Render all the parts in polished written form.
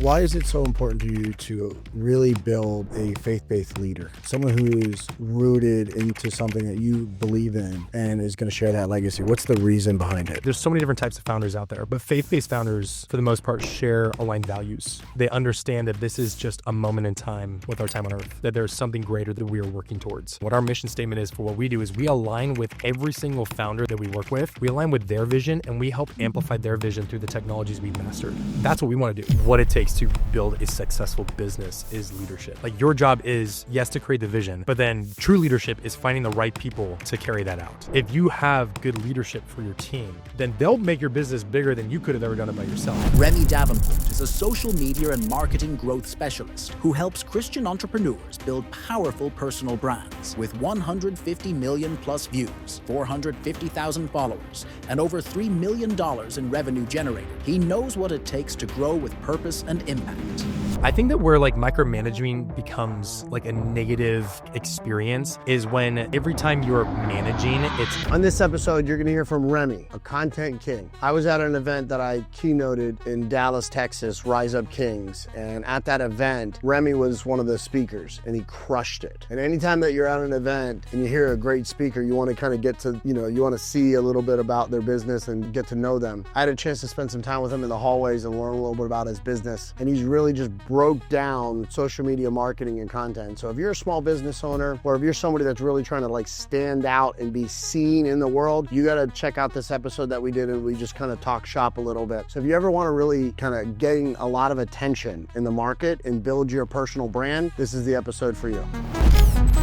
Why is it so important to you to really build a faith-based leader? Someone who's rooted into something that you believe in and is going to share that legacy. What's the reason behind it? There's so many different types of founders out there, but faith-based founders, for the most part, share aligned values. They understand that this is just a moment in time with our time on earth, that there's something greater that we are working towards. What our mission statement is for what we do is we align with every single founder that we work with. We align with their vision and we help amplify their vision through the technologies we've mastered. That's what we want to do. What it takes to build a successful business is leadership. Like, your job is, yes, to create the vision, but then true leadership is finding the right people to carry that out. If you have good leadership for your team, then they'll make your business bigger than you could have ever done it by yourself. Remy Davenport is a social media and marketing growth specialist who helps Christian entrepreneurs build powerful personal brands. With 150 million plus views, 450,000 followers, and over $3 million in revenue generated, he knows what it takes to grow with purpose and impact. I think that where like micromanaging becomes like a negative experience is when every time you're managing, it's... On this episode, you're going to hear from Remy, a content king. I was at an event that I keynoted in Dallas, Texas, Rise Up Kings. And at that event, Remy was one of the speakers and he crushed it. And anytime that you're at an event and you hear a great speaker, you want to kind of get to, you want to see a little bit about their business and get to know them. I had a chance to spend some time with him in the hallways and learn a little bit about his business. And he's really just broke down social media marketing and content. So if you're a small business owner, or if you're somebody that's really trying to like stand out and be seen in the world, you got to check out this episode that we did and we just kind of talk shop a little bit. So if you ever want to really kind of gain a lot of attention in the market and build your personal brand, this is the episode for you.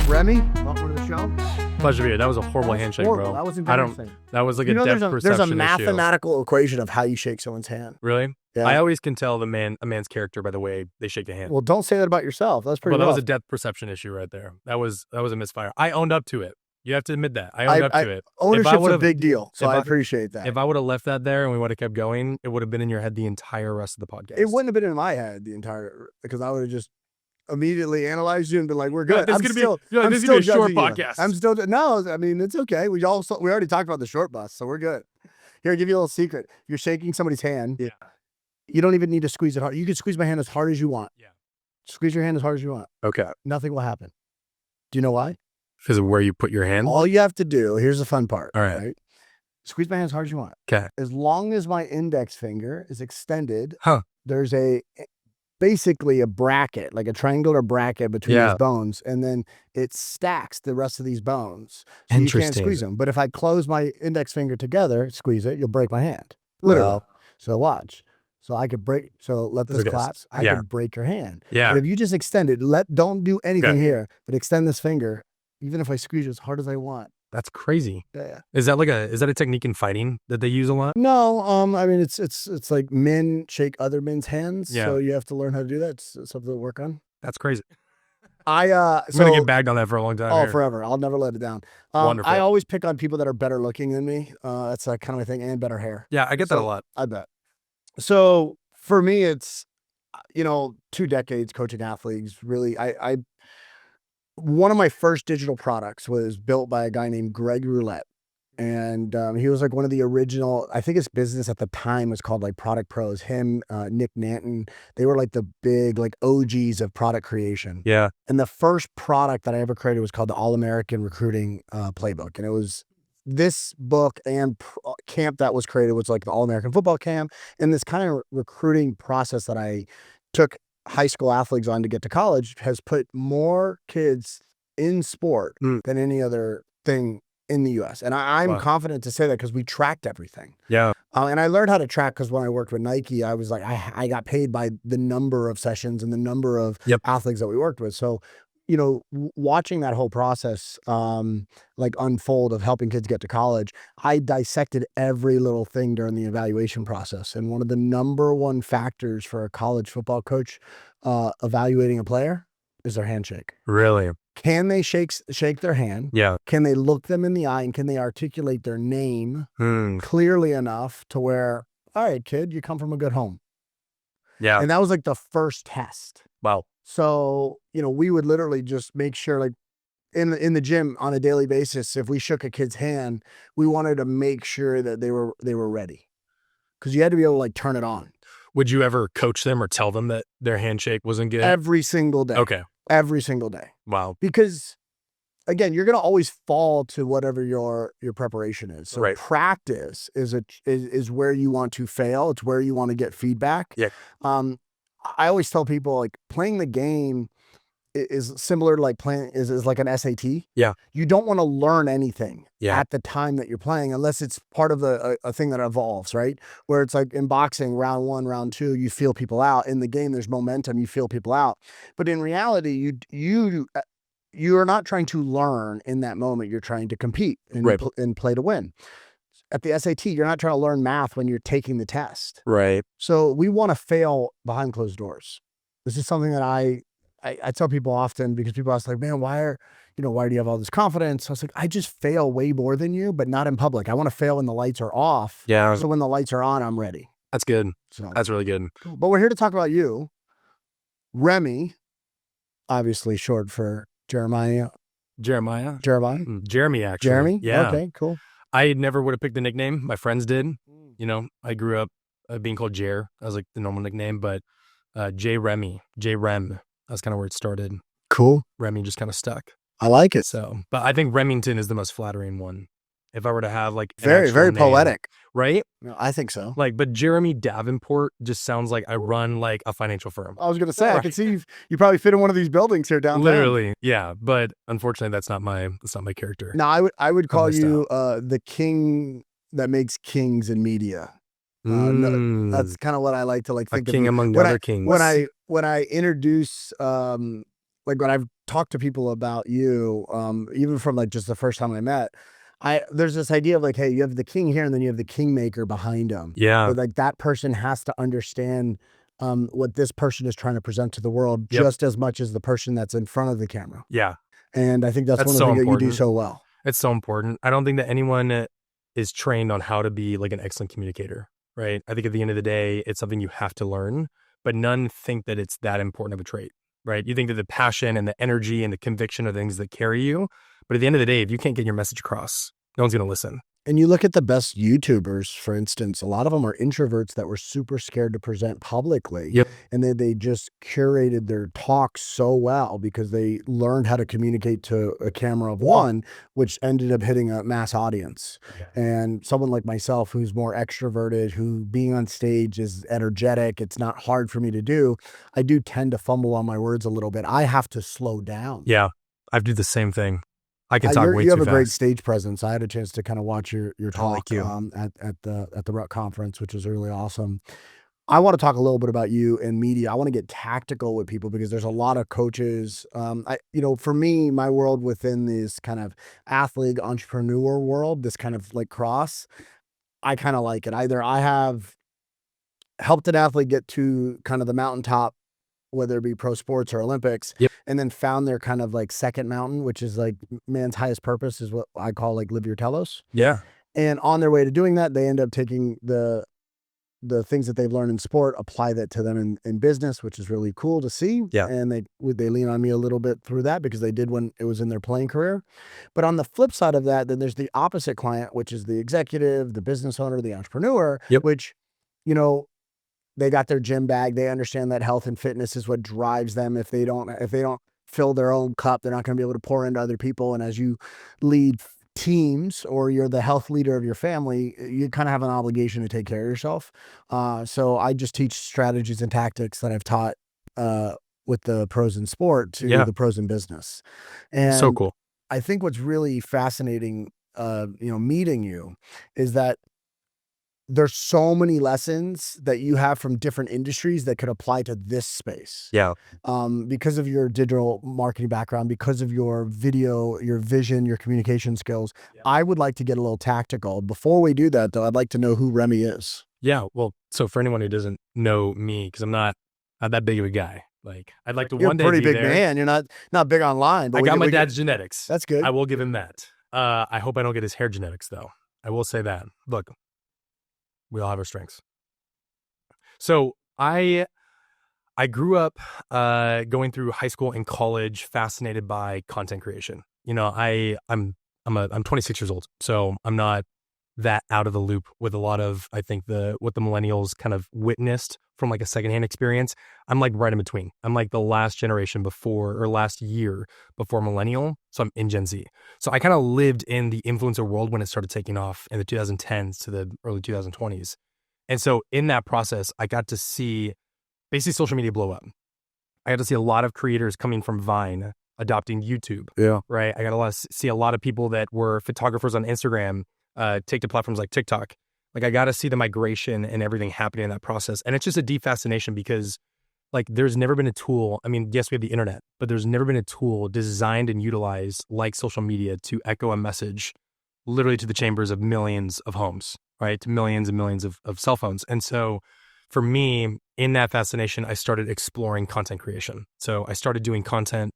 Remy, welcome to the show. Pleasure to be here. That was a horrible handshake, horrible. bro. That was embarrassing. That was like a depth perception there's a issue. mathematical equation of how you shake someone's hand. Really? Yeah. I always can tell a man's character by the way they shake the hand. Well, don't say that about yourself. That's pretty Well, that rough. was a depth perception issue right there. That was a misfire. I owned up to it. You have to admit that. I owned up to it. Ownership's a big deal, so I appreciate that. If I would have left that there and we would have kept going, it would have been in your head the entire rest of the podcast. It wouldn't have been in my head the entire, because I would have just immediately analyzed you and been like, "We're good." This is gonna be a short podcast. I'm still no. I mean, it's okay. We already talked about the short bus, so we're good. Here, I'll give you a little secret. If you're shaking somebody's hand, yeah, you don't even need to squeeze it hard. You can squeeze my hand as hard as you want. Yeah, squeeze your hand as hard as you want. Okay. Nothing will happen. Do you know why? Because of where you put your hand. All you have to do. Here's the fun part. All right. Squeeze my hand as hard as you want. Okay. As long as my index finger is extended, there's basically a bracket, like a triangular bracket between these bones, and then it stacks the rest of these bones. So you can't squeeze them. But if I close my index finger together, squeeze it, you'll break my hand. Literally. Well, so watch. So I could break, so let this collapse. I could break your hand. Yeah. But if you just extend it, don't do anything here, but extend this finger, even if I squeeze you as hard as I want. That's crazy. Yeah. Is that a technique in fighting that they use a lot? No, I mean it's like men shake other men's hands. Yeah. So you have to learn how to do that. It's something to work on. That's crazy. I'm gonna get bagged on that for a long time. Oh, forever. I'll never let it down. Wonderful. I always pick on people that are better looking than me. That's kind of my thing, and better hair. Yeah, I get that a lot. I bet. So for me, it's 2 decades coaching athletes. Really, I one of my first digital products was built by a guy named Greg Roulette. And he was like one of the original, I think his business at the time was called like Product Pros. Him, Nick Nanton, they were like the big like OGs of product creation. Yeah. And the first product that I ever created was called the All-American Recruiting Playbook. And it was this book and camp that was created was like the All-American Football Camp. And this kind of recruiting process that I took high school athletes on to get to college has put more kids in sport than any other thing in the US. And I'm confident to say that because we tracked everything. Yeah. And I learned how to track because when I worked with Nike, I was like, I got paid by the number of sessions and the number of athletes that we worked with. So, watching that whole process like unfold of helping kids get to college, I dissected every little thing during the evaluation process. And one of the number one factors for a college football coach evaluating a player is their handshake. Really? Can they shake their hand? Yeah. Can they look them in the eye, and can they articulate their name clearly enough to where, all right, kid, you come from a good home. Yeah. And that was like the first test. Wow. So, we would literally just make sure, like in the gym on a daily basis, if we shook a kid's hand, we wanted to make sure that they were ready. Because you had to be able to like turn it on. Would you ever coach them or tell them that their handshake wasn't good? Every single day. Okay. Every single day. Wow. Because again, you're going to always fall to whatever your preparation is. So Right. practice is where you want to fail. It's where you want to get feedback. Yeah. I always tell people, like, playing the game is similar to like playing is like an SAT. Yeah. You don't want to learn anything Yeah. at the time that you're playing unless it's part of a thing that evolves, right? Where it's like in boxing, round 1, round 2, you feel people out. In the game, there's momentum, you feel people out. But in reality, you are not trying to learn in that moment. You're trying to compete and, Right. and play to win. At the SAT, you're not trying to learn math when you're taking the test. Right. So we want to fail behind closed doors. This is something that I tell people often, because people ask, like, man, why do you have all this confidence? I was like, I just fail way more than you, but not in public. I want to fail when the lights are off. Yeah. So when the lights are on, I'm ready. That's good. So That's really good. cool. But we're here to talk about you. Remy, obviously short for Jeremiah. Jeremy, actually. Jeremy? Yeah. Okay, cool. I never would have picked the nickname. My friends did. You know, I grew up being called Jer. That was like the normal nickname, but Rem. That's kind of where it started. Cool. Remy just kind of stuck. I like it. So, but I think Remington is the most flattering one. If I were to have like an Very, actual very name, poetic. right? No, I think so. Like, but Jeremy Davenport just sounds like I run like a financial firm. I was going to say, I Right. can see you probably fit in one of these buildings here downtown. Literally, yeah. But unfortunately, that's not my character. No, I would call my you the king that makes kings in media. No, that's kind of what I like to like a think king of. among When other kings. When I introduce like when I've talked to people about you, even from like just the first time I met, there's this idea of like, hey, you have the king here and then you have the kingmaker behind him. Yeah. But like that person has to understand what this person is trying to present to the world Yep. just as much as the person that's in front of the camera. Yeah. And I think that's one of the so things that you do important. so well. It's so important. I don't think that anyone is trained on how to be like an excellent communicator, right? I think at the end of the day, it's something you have to learn, but none think that it's that important of a trait, right? You think that the passion and the energy and the conviction are things that carry you. But at the end of the day, if you can't get your message across, no one's going to listen. And you look at the best YouTubers, for instance, a lot of them are introverts that were super scared to present publicly. Yep. And then they just curated their talk so well because they learned how to communicate to a camera of one, which ended up hitting a mass audience. Yeah. And someone like myself, who's more extroverted, who being on stage is energetic, it's not hard for me to do. I do tend to fumble on my words a little bit. I have to slow down. Yeah. I do the same thing. I can talk way you too have a fast. great stage presence. I had a chance to kind of watch your talk thank you. At the Ruck conference, which was really awesome. I want to talk a little bit about you and media. I want to get tactical with people because there's a lot of coaches. For me, my world within this kind of athlete entrepreneur world, this kind of like cross, I kind of like it. Either I have helped an athlete get to kind of the mountaintop, whether it be pro sports or Olympics, Yep. and then found their kind of like second mountain, which is like man's highest purpose is what I call like live your telos. Yeah. And on their way to doing that, they end up taking the things that they've learned in sport, apply that to them in business, which is really cool to see. Yeah. And they lean on me a little bit through that because they did when it was in their playing career. But on the flip side of that, then there's the opposite client, which is the executive, the business owner, the entrepreneur, Yep. which, they got their gym bag. They understand that health and fitness is what drives them. If they don't fill their own cup, they're not going to be able to pour into other people. And as you lead teams or you're the health leader of your family, you kind of have an obligation to take care of yourself. So I just teach strategies and tactics that I've taught with the pros in sport to the pros in business. And So cool. I think what's really fascinating, meeting you is that there's so many lessons that you have from different industries that could apply to this space. Yeah. Because of your digital marketing background, because of your video, your vision, your communication skills, I would like to get a little tactical. Before we do that, though, I'd like to know who Remy is. Yeah. Well, so for anyone who doesn't know me, because I'm not that big of a guy. Like I'd like to You're one day a pretty be big there. man. You're not big online. But I got my dad's genetics. That's good. I will give him that. I hope I don't get his hair genetics though. I will say that. Look, we all have our strengths. So I grew up going through high school and college, fascinated by content creation. I'm 26 years old, so I'm not that out of the loop with a lot of, I think, what the millennials kind of witnessed from like a secondhand experience. I'm like right in between. I'm like the last generation before, or last year before millennial. So I'm in Gen Z. So I kind of lived in the influencer world when it started taking off in the 2010s to the early 2020s. And so in that process, I got to see basically social media blow up. I got to see a lot of creators coming from Vine adopting YouTube. Yeah. Right. I got to see a lot of people that were photographers on Instagram take to platforms like TikTok. Like I got to see the migration and everything happening in that process. And it's just a deep fascination because like there's never been a tool. I mean, yes, we have the internet, but there's never been a tool designed and utilized like social media to echo a message literally to the chambers of millions of homes, right? To millions and millions of cell phones. And so for me, in that fascination, I started exploring content creation. So I started doing content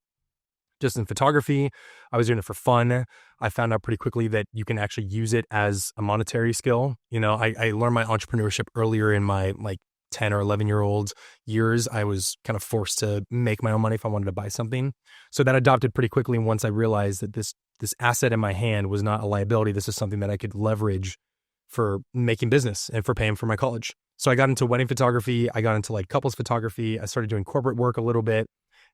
just in photography. I was doing it for fun. I found out pretty quickly that you can actually use it as a monetary skill. You know, I learned my entrepreneurship earlier in my like 10 or 11-year-old years. I was kind of forced to make my own money if I wanted to buy something. So that adopted pretty quickly once I realized that this asset in my hand was not a liability. This is something that I could leverage for making business and for paying for my college. So I got into wedding photography. I got into like couples photography. I started doing corporate work a little bit.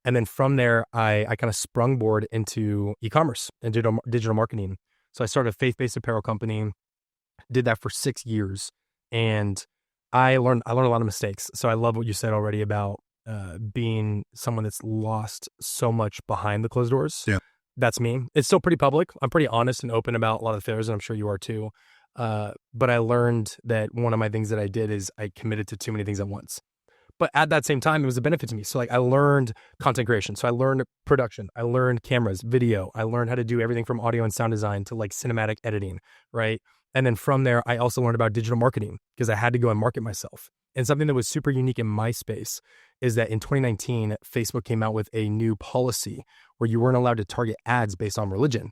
And then from there, I kind of sprungboard into e-commerce and digital marketing. So I started a faith-based apparel company, did that for 6 years. And I learned a lot of mistakes. So I love what you said already about being someone that's lost so much behind the closed doors. Yeah. That's me. It's still pretty public. I'm pretty honest and open about a lot of the failures, and I'm sure you are too. But I learned that one of my things that I did is I committed to too many things at once. But at that same time, it was a benefit to me. So like I learned content creation. So I learned production. I learned cameras, video. I learned how to do everything from audio and sound design to like cinematic editing, right? And then from there, I also learned about digital marketing because I had to go and market myself. And something that was super unique in my space is that in 2019, Facebook came out with a new policy where you weren't allowed to target ads based on religion.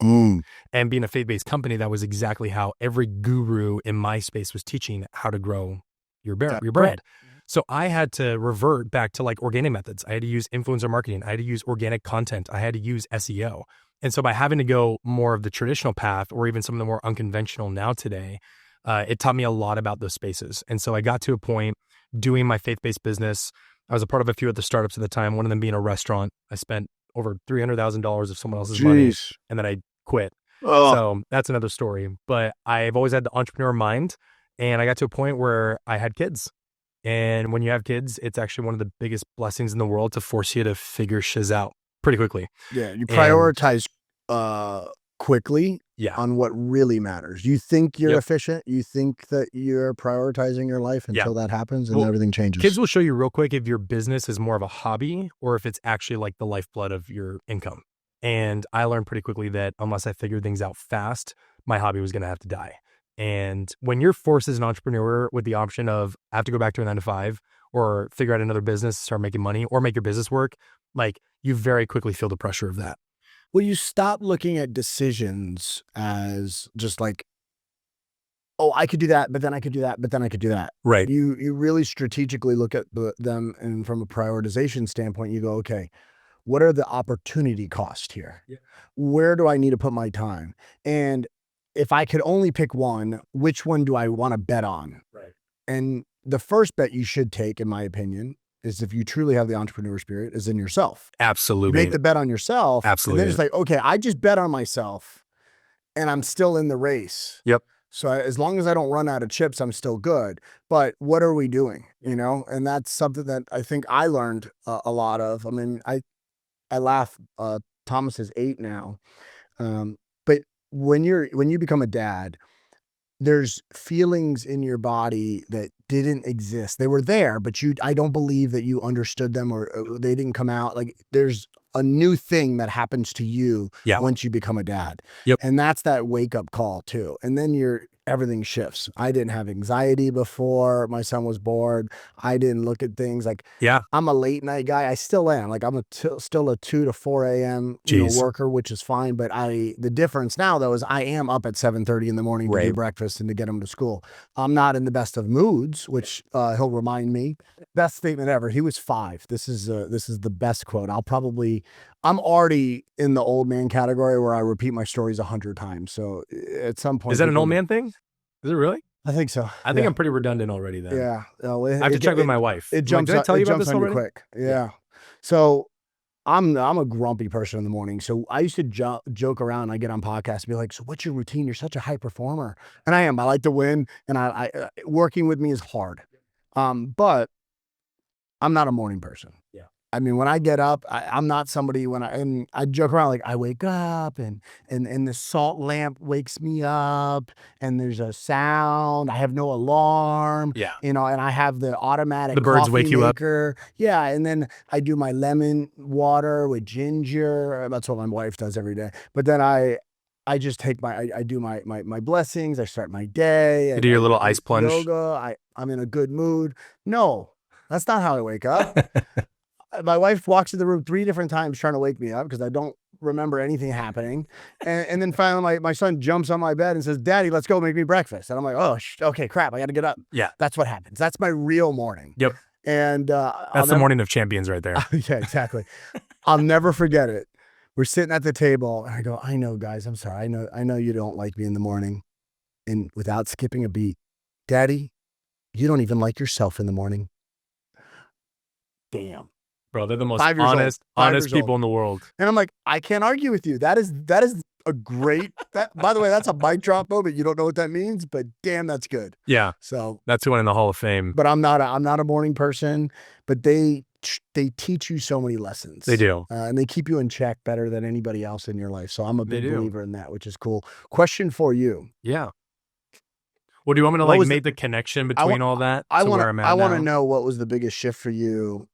And being a faith-based company, that was exactly how every guru in my space was teaching how to grow your brand. So I had to revert back to like organic methods. I had to use influencer marketing. I had to use organic content. I had to use SEO. And so by having to go more of the traditional path or even some of the more unconventional now today, it taught me a lot about those spaces. And so I got to a point doing my faith-based business. I was a part of a few of the startups at the time, one of them being a restaurant. I spent over $300,000 of someone else's money, and then I quit. So that's another story. But I've always had the entrepreneur mind, and I got to a point where I had kids. And when you have kids, it's actually one of the biggest blessings in the world to force you to figure shiz out pretty quickly. Yeah, you prioritize quickly on what really matters. You think you're efficient. You think that you're prioritizing your life until that happens, and everything changes. Kids will show you real quick if your business is more of a hobby or if it's actually like the lifeblood of your income. And I learned pretty quickly that unless I figured things out fast, my hobby was going to have to die. And when you're forced as an entrepreneur with the option of I have to go back to a 9-to-5 or figure out another business, start making money or make your business work, like you very quickly feel the pressure of that. Well, you stop looking at decisions as just like, oh, I could do that, but then I could do that, but then I could do that. Right. You really strategically look at them, and from a prioritization standpoint, you go, okay, what are the opportunity costs here? Yeah. Where do I need to put my time? And if I could only pick one, which one do I want to bet on? Right. And the first bet you should take, in my opinion, is if you truly have the entrepreneur spirit, is in yourself. Absolutely. You make the bet on yourself. Absolutely. And then it's like, okay, I just bet on myself and I'm still in the race. Yep. So as long as I don't run out of chips, I'm still good. But what are we doing? You know, and that's something that I think I learned a lot of. I mean, I laugh, Thomas is 8 now. But when you become a dad, there's feelings in your body that didn't exist. They were there, but I don't believe that you understood them or they didn't come out. Like there's a new thing that happens to you once you become a dad. Yep. And that's that wake up call too. And then everything shifts. I didn't have anxiety before my son was born. I didn't look at things like, I'm a late night guy. I still am. Like I'm still a 2 to 4 a.m. worker, which is fine. But the difference now though is I am up at 7:30 in the morning to do breakfast and to get him to school. I'm not in the best of moods, which he'll remind me. Best statement ever. He was 5. This is the best quote. I'm already in the old man category where I repeat my stories 100 times. So at some point, is that an old man thing? Is it really? I think so. I think I'm pretty redundant already then. Yeah. I have to check with my wife. It jumps. Did I tell you about this on already? You quick. Yeah. So I'm a grumpy person in the morning. So I used to joke around. I get on podcasts and be like, so what's your routine? You're such a high performer. And I am. I like to win. And I working with me is hard. But I'm not a morning person. Yeah. I mean, when I get up, I'm not somebody and I joke around like I wake up and the salt lamp wakes me up and there's a sound. I have no alarm. Yeah. And I have the automatic The birds coffee wake you up. maker. Yeah. And then I do my lemon water with ginger. That's what my wife does every day. But then I just take I do my blessings. I start my day. You do your little ice plunge. Yoga. I'm in a good mood. No, that's not how I wake up. My wife walks in the room 3 different times trying to wake me up because I don't remember anything happening. And then finally my son jumps on my bed and says, Daddy, let's go make me breakfast. And I'm like, oh, okay, crap. I got to get up. Yeah. That's what happens. That's my real morning. Yep. And that's the morning of champions right there. Yeah, exactly. I'll never forget it. We're sitting at the table and I go, I know, guys, I'm sorry. I know you don't like me in the morning. And without skipping a beat, Daddy, you don't even like yourself in the morning. Damn. Bro, they're the most honest people in the world. And I'm like, I can't argue with you. That is a great, by the way, that's a mic drop moment. You don't know what that means, but damn, that's good. Yeah. So that's who went in the Hall of Fame. But I'm not a morning person, but they teach you so many lessons. They do. And they keep you in check better than anybody else in your life. So I'm a big believer in that, which is cool. Question for you. Yeah. Well, do you want me to make the connection between all that? I want to know what was the biggest shift for you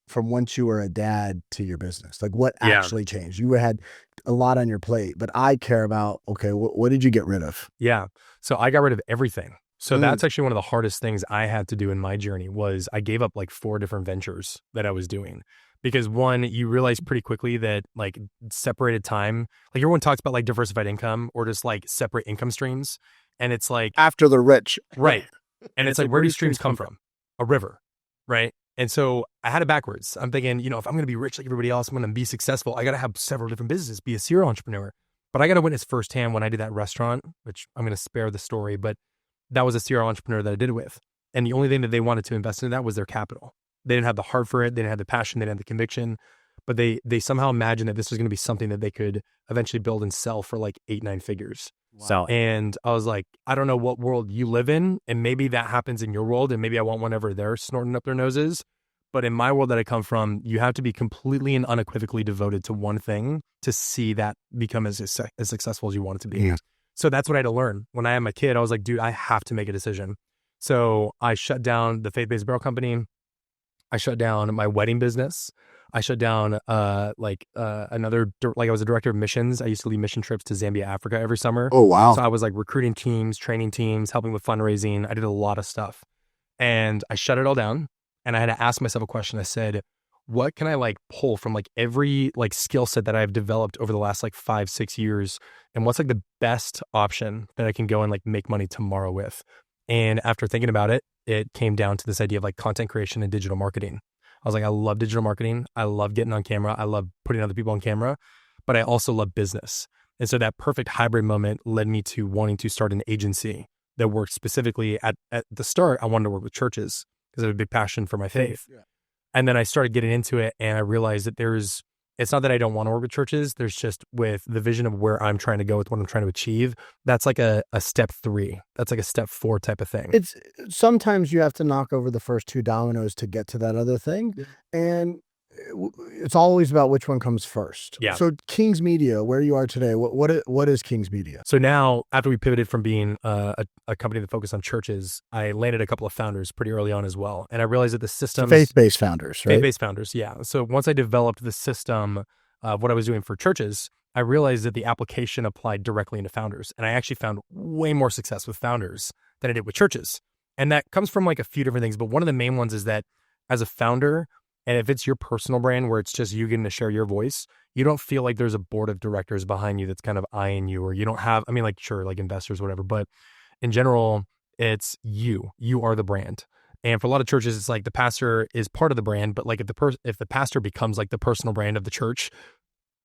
from once you were a dad to your business. Like what actually changed? You had a lot on your plate, but I care about, okay, what did you get rid of? Yeah. So I got rid of everything. So that's actually one of the hardest things I had to do in my journey was I gave up like 4 different ventures that I was doing. Because one, you realize pretty quickly that like separated time, like everyone talks about like diversified income or just like separate income streams. And it's like after the rich. Right. And it's like, where do streams come from? A river. Right. And so I had it backwards. I'm thinking, if I'm going to be rich like everybody else, I'm going to be successful. I got to have several different businesses, be a serial entrepreneur. But I got to witness firsthand when I did that restaurant, which I'm going to spare the story, but that was a serial entrepreneur that I did it with. And the only thing that they wanted to invest in that was their capital. They didn't have the heart for it. They didn't have the passion. They didn't have the conviction. But they somehow imagined that this was going to be something that they could eventually build and sell for like 8-9 figures. Wow. And I was like, I don't know what world you live in. And maybe that happens in your world. And maybe I want whenever they're snorting up their noses. But in my world that I come from, you have to be completely and unequivocally devoted to one thing to see that become as successful as you want it to be. Yeah. So that's what I had to learn. When I had my kid, I was like, dude, I have to make a decision. So I shut down the faith-based barrel company. I shut down my wedding business. I shut down I was a director of missions. I used to lead mission trips to Zambia, Africa every summer. Oh, wow. So I was like recruiting teams, training teams, helping with fundraising. I did a lot of stuff. And I shut it all down. And I had to ask myself a question. I said, what can I like pull from like every like skill set that I've developed over the last like 5-6 years? And what's like the best option that I can go and like make money tomorrow with? And after thinking about it, it came down to this idea of like content creation and digital marketing. I was like, I love digital marketing. I love getting on camera. I love putting other people on camera, but I also love business. And so that perfect hybrid moment led me to wanting to start an agency that worked specifically at the start. I wanted to work with churches because I have a big passion for my faith. Yeah. And then I started getting into it and I realized that it's not that I don't want to work with churches. There's just with the vision of where I'm trying to go with what I'm trying to achieve. That's like a step 3. That's like a step 4 type of thing. It's sometimes you have to knock over the first 2 dominoes to get to that other thing. Yeah. And it's always about which one comes first. Yeah. So King's Media, where you are today, what is King's Media? So now, after we pivoted from being a company that focused on churches, I landed a couple of founders pretty early on as well. And I realized that the system... Faith-based founders, right? Faith-based founders, yeah. So once I developed the system of what I was doing for churches, I realized that the application applied directly into founders. And I actually found way more success with founders than I did with churches. And that comes from like a few different things. But one of the main ones is that as a founder... And if it's your personal brand where it's just you getting to share your voice, you don't feel like there's a board of directors behind you that's kind of eyeing you, or you don't have, like sure, like investors, whatever. But in general, it's you. You are the brand. And for a lot of churches, it's like the pastor is part of the brand, but like if the pastor becomes like the personal brand of the church,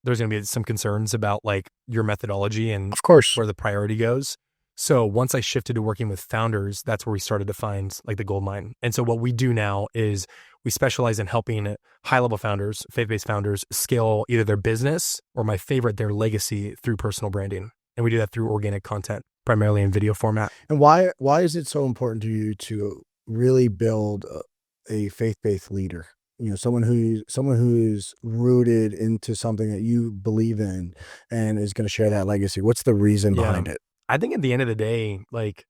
there's going to be some concerns about like your methodology and of course where the priority goes. So once I shifted to working with founders, that's where we started to find like the gold mine. And so what we do now is we specialize in helping high-level founders, faith-based founders, scale either their business or, my favorite, their legacy through personal branding. And we do that through organic content, primarily in video format. And why is it so important to you to really build a faith-based leader? You know, someone who's rooted into something that you believe in and is going to share that legacy. What's the reason behind it? I think at the end of the day, like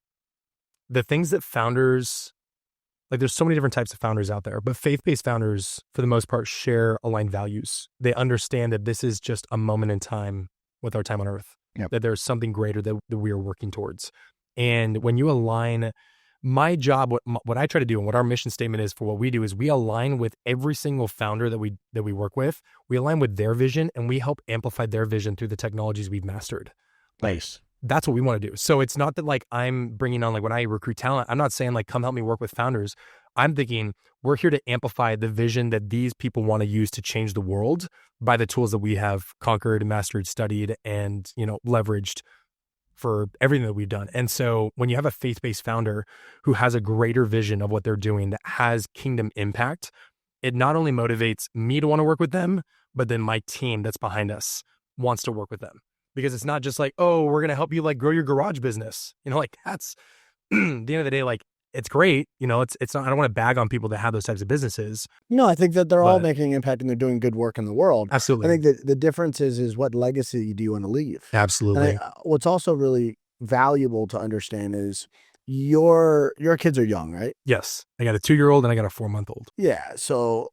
the things that founders, like there's so many different types of founders out there, but faith-based founders, for the most part, share aligned values. They understand that this is just a moment in time with our time on earth, that there's something greater that we are working towards. And when you align, my job, what I try to do and what our mission statement is for what we do is we align with every single founder that we work with. We align with their vision and we help amplify their vision through the technologies we've mastered. Nice. That's what we want to do. So it's not that like I'm bringing on, like when I recruit talent, I'm not saying like, come help me work with founders. I'm thinking we're here to amplify the vision that these people want to use to change the world by the tools that we have conquered, mastered, studied, and, leveraged for everything that we've done. And so when you have a faith-based founder who has a greater vision of what they're doing that has kingdom impact, it not only motivates me to want to work with them, but then my team that's behind us wants to work with them. Because it's not just like, oh, we're going to help you like grow your garage business. Like that's at the end of the day, like it's great. It's not, I don't want to bag on people that have those types of businesses. No, I think that they're all making impact and they're doing good work in the world. Absolutely. I think that the difference is what legacy do you want to leave? Absolutely. And what's also really valuable to understand is your kids are young, right? Yes. I got a 2-year-old and I got a 4-month-old. Yeah. So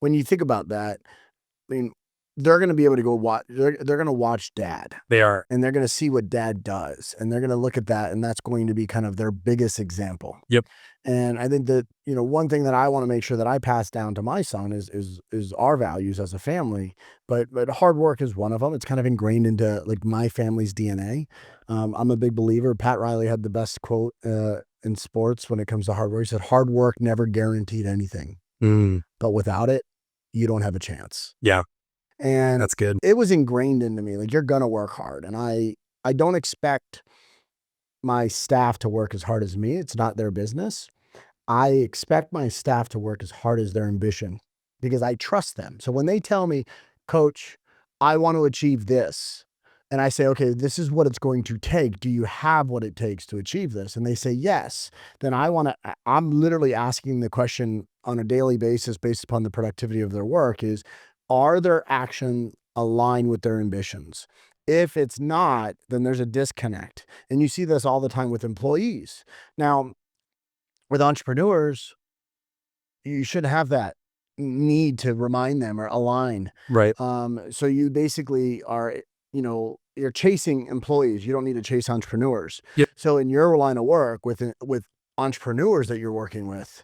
when you think about that, I mean, they're going to be able to go watch, they're going to watch dad. They are. And they're going to see what dad does. And they're going to look at that. And that's going to be kind of their biggest example. Yep. And I think that, one thing that I want to make sure that I pass down to my son is our values as a family, but hard work is one of them. It's kind of ingrained into like my family's DNA. I'm a big believer. Pat Riley had the best quote in sports when it comes to hard work. He said, hard work never guaranteed anything, but without it, you don't have a chance. Yeah. And that's good. It was ingrained into me. Like, you're going to work hard. And I don't expect my staff to work as hard as me. It's not their business. I expect my staff to work as hard as their ambition because I trust them. So when they tell me, Coach, I want to achieve this, and I say, okay, this is what it's going to take. Do you have what it takes to achieve this? And they say, yes. Then I'm literally asking the question on a daily basis based upon the productivity of their work is, are their actions aligned with their ambitions? If it's not, then there's a disconnect. And you see this all the time with employees. Now, with entrepreneurs, you should have that need to remind them or align. Right. So you basically are, you're chasing employees. You don't need to chase entrepreneurs. Yep. So in your line of work with entrepreneurs that you're working with,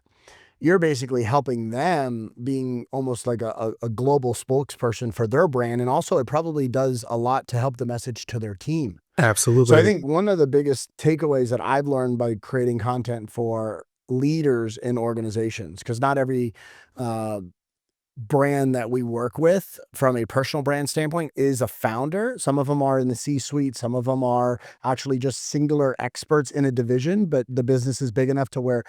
you're basically helping them being almost like a global spokesperson for their brand. And also it probably does a lot to help the message to their team. Absolutely. So I think one of the biggest takeaways that I've learned by creating content for leaders in organizations, because not every brand that we work with from a personal brand standpoint is a founder. Some of them are in the C-suite. Some of them are actually just singular experts in a division, but the business is big enough to where,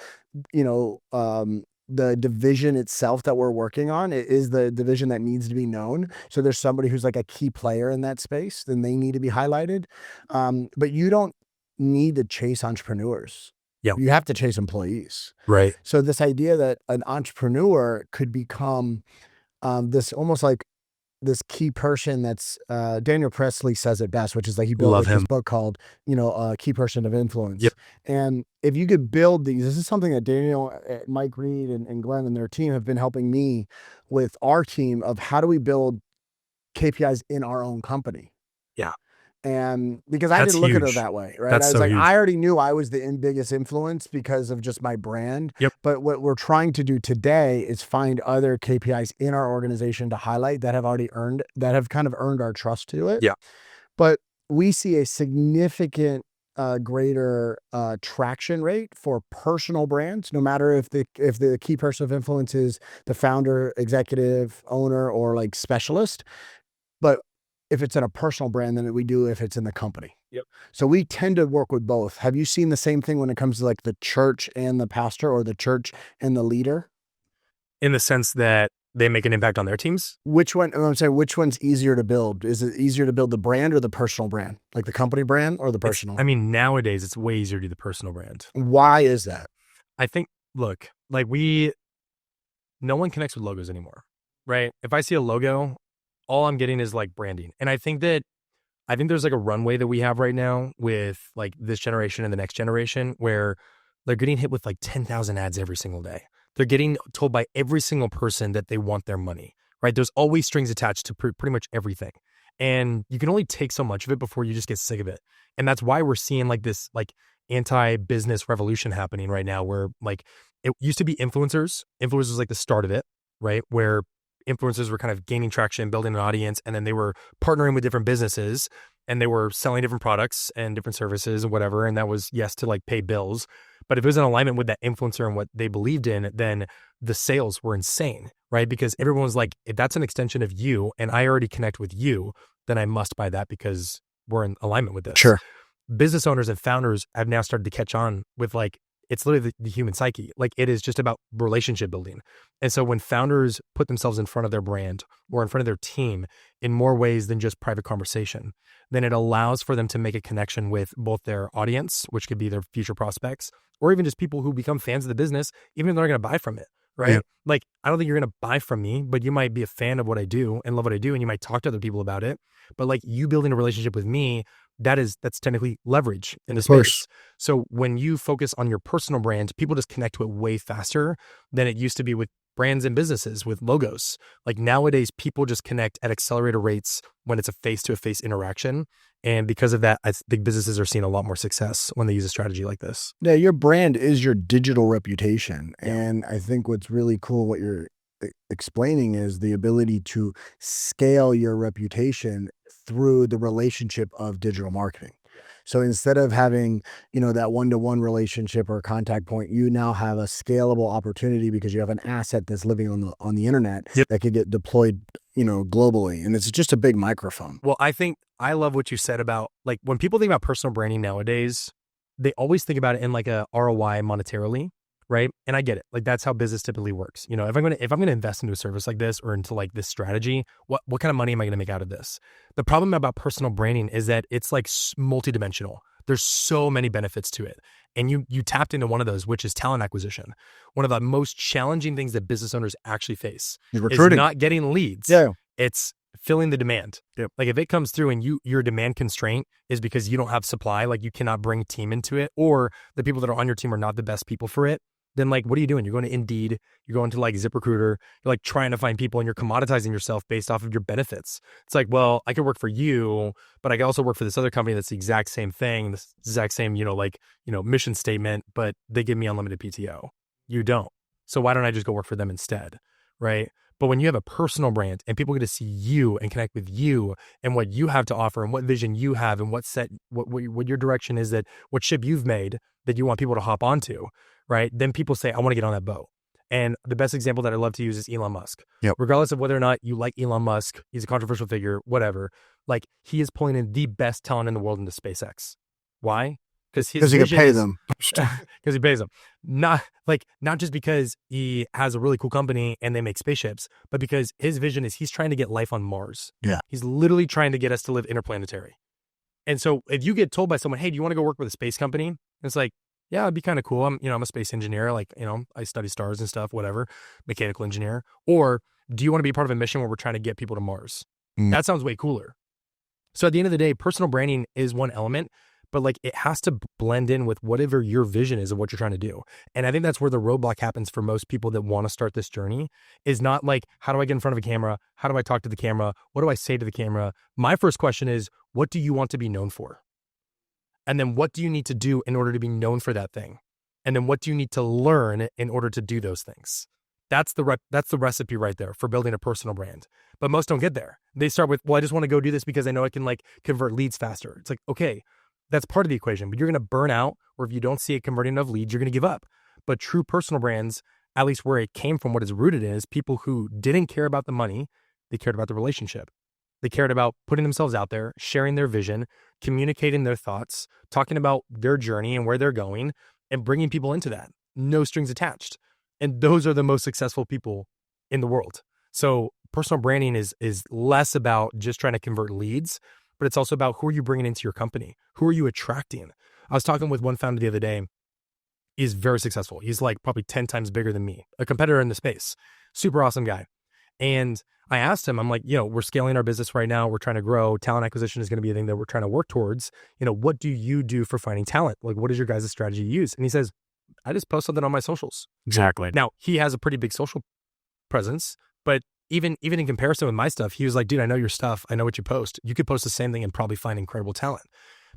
the division itself that we're working on is the division that needs to be known. So there's somebody who's like a key player in that space, then they need to be highlighted. But you don't need to chase entrepreneurs. Yeah. You have to chase employees. Right. So this idea that an entrepreneur could become this almost like this key person that's Daniel Presley says it best, which is like he built this book called, Key Person of Influence. Yep. And if you could build these, this is something that Daniel, Mike Reed and Glenn and their team have been helping me with our team of how do we build KPIs in our own company. Yeah. And because I didn't look at it that way, right? That's I was so huge. I already knew I was the biggest influence because of just my brand. Yep. But what we're trying to do today is find other KPIs in our organization to highlight that have kind of earned our trust to it. Yeah. But we see a significant greater traction rate for personal brands, no matter if the key person of influence is the founder, executive, owner, or like specialist. But if it's in a personal brand than we do if it's in the company. Yep. So we tend to work with both. Have you seen the same thing when it comes to like the church and the pastor, or the church and the leader? In the sense that they make an impact on their teams. Which one, I'm saying, which one's easier to build? Is it easier to build the brand or the personal brand? Like the company brand or the personal? I mean, nowadays it's way easier to do the personal brand. Why is that? I think, look, like no one connects with logos anymore, right? If I see a logo, all I'm getting is like branding. And I think there's like a runway that we have right now with like this generation and the next generation where they're getting hit with like 10,000 ads every single day. They're getting told by every single person that they want their money, right? There's always strings attached to pretty much everything. And you can only take so much of it before you just get sick of it. And that's why we're seeing like this like anti-business revolution happening right now, where like it used to be influencers. Influencers was like the start of it, right? Where influencers were kind of gaining traction, building an audience, and then they were partnering with different businesses and they were selling different products and different services and whatever. And that was, yes, to like pay bills. But if it was in alignment with that influencer and what they believed in, then the sales were insane, right? Because everyone was like, if that's an extension of you and I already connect with you, then I must buy that because we're in alignment with this. Sure. Business owners and founders have now started to catch on with like, it's literally the human psyche. Like it is just about relationship building. And so when founders put themselves in front of their brand or in front of their team in more ways than just private conversation, then it allows for them to make a connection with both their audience, which could be their future prospects, or even just people who become fans of the business, even if they're not going to buy from it, right? Yeah. Like, I don't think you're going to buy from me, but you might be a fan of what I do and love what I do. And you might talk to other people about it. But like you building a relationship with me, that's technically leverage in the space. So when you focus on your personal brand, people just connect to it way faster than it used to be with brands and businesses with logos. Like nowadays, people just connect at accelerator rates when it's a face-to-face interaction. And because of that, I think businesses are seeing a lot more success when they use a strategy like this. Yeah, your brand is your digital reputation. Yeah. And I think what's really cool, what you're explaining, is the ability to scale your reputation through the relationship of digital marketing. So instead of having, that one-to-one relationship or contact point, you now have a scalable opportunity because you have an asset that's living on the internet. Yep. That could get deployed, globally. And it's just a big microphone. Well, I love what you said about like when people think about personal branding nowadays, they always think about it in like a ROI monetarily, right? And I get it. Like that's how business typically works. If I'm going to invest into a service like this or into like this strategy, what kind of money am I going to make out of this? The problem about personal branding is that it's like multidimensional. There's so many benefits to it. And you tapped into one of those, which is talent acquisition. One of the most challenging things that business owners actually face is not getting leads. Yeah. It's filling the demand. Yep. Like if it comes through and your demand constraint is because you don't have supply, like you cannot bring team into it, or the people that are on your team are not the best people for it, then like, what are you doing? You're going to Indeed, you're going to like ZipRecruiter, you're like trying to find people and you're commoditizing yourself based off of your benefits. It's like, well, I could work for you, but I can also work for this other company that's the exact same thing, the exact same, mission statement, but they give me unlimited PTO. You don't. So why don't I just go work for them instead? Right. But when you have a personal brand and people get to see you and connect with you and what you have to offer and what vision you have and what your direction is, that what ship you've made that you want people to hop onto, right? Then people say, I want to get on that boat. And the best example that I love to use is Elon Musk. Yep. Regardless of whether or not you like Elon Musk, he's a controversial figure, whatever. Like he is pulling in the best talent in the world into SpaceX. Why? Because he can pay them. Because he pays them. Not just because he has a really cool company and they make spaceships, but because his vision is he's trying to get life on Mars. Yeah. He's literally trying to get us to live interplanetary. And so if you get told by someone, hey, do you want to go work with a space company? It's like, yeah, it'd be kind of cool. I'm a space engineer. Like, I study stars and stuff, whatever, mechanical engineer. Or do you want to be part of a mission where we're trying to get people to Mars? That sounds way cooler. So at the end of the day, personal branding is one element, but like it has to blend in with whatever your vision is of what you're trying to do. And I think that's where the roadblock happens for most people that want to start this journey, is not like, how do I get in front of a camera? How do I talk to the camera? What do I say to the camera? My first question is, what do you want to be known for? And then what do you need to do in order to be known for that thing? And then what do you need to learn in order to do those things? That's the recipe right there for building a personal brand. But most don't get there. They start with, well, I just want to go do this because I know I can like convert leads faster. It's like, okay, that's part of the equation, but you're going to burn out, or if you don't see it converting enough leads, you're going to give up. But true personal brands, at least where it came from, what it's rooted in, is people who didn't care about the money, they cared about the relationship. They cared about putting themselves out there, sharing their vision, communicating their thoughts, talking about their journey and where they're going, and bringing people into that. No strings attached. And those are the most successful people in the world. So personal branding is less about just trying to convert leads, but it's also about who are you bringing into your company? Who are you attracting? I was talking with one founder the other day. He's very successful. He's like probably 10 times bigger than me, a competitor in the space. Super awesome guy. And I asked him, I'm like, we're scaling our business right now. We're trying to grow. Talent acquisition is going to be a thing that we're trying to work towards. What do you do for finding talent? Like, what is your guys' strategy you use? And he says, I just post something on my socials. Exactly. Now, he has a pretty big social presence, but even in comparison with my stuff, he was like, dude, I know your stuff. I know what you post. You could post the same thing and probably find incredible talent.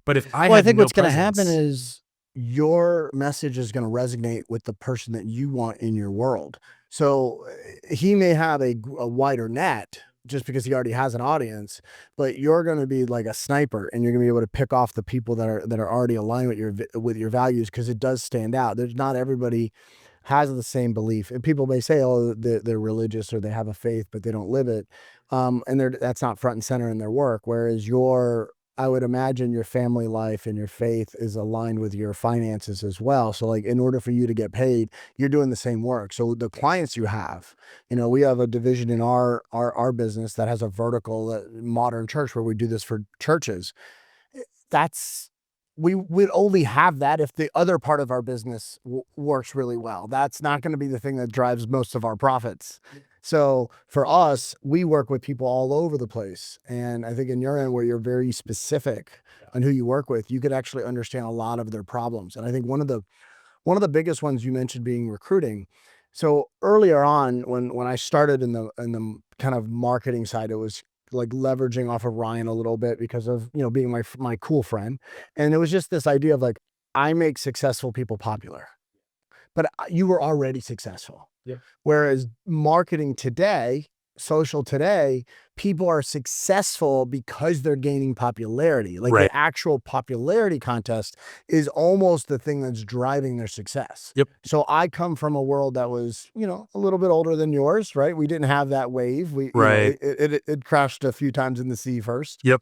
But if I think no what's going to presence- happen is your message is going to resonate with the person that you want in your world. So he may have a wider net just because he already has an audience, but you're going to be like a sniper and you're going to be able to pick off the people that are already aligned with your values, because it does stand out. There's not everybody has the same belief, and people may say, oh, they're religious or they have a faith, but they don't live it. And that's not front and center in their work. Whereas I would imagine your family life and your faith is aligned with your finances as well. So like, in order for you to get paid, you're doing the same work. So the clients you have, we have a division in our business that has a vertical modern church where we do this for churches. We would only have that if the other part of our business works really well. That's not going to be the thing that drives most of our profits. So for us, we work with people all over the place. And I think in your end, where you're very specific on who you work with, you could actually understand a lot of their problems. And I think one of the biggest ones you mentioned being recruiting. So earlier on, when I started in the kind of marketing side, it was like leveraging off of Ryan a little bit because of, being my cool friend. And it was just this idea of like, I make successful people popular, but you were already successful. Yeah. Whereas marketing today, social today, people are successful because they're gaining popularity. Like Right. the actual popularity contest is almost the thing that's driving their success. Yep. So I come from a world that was, a little bit older than yours, right? We didn't have that wave. Right. It crashed a few times in the sea first. Yep.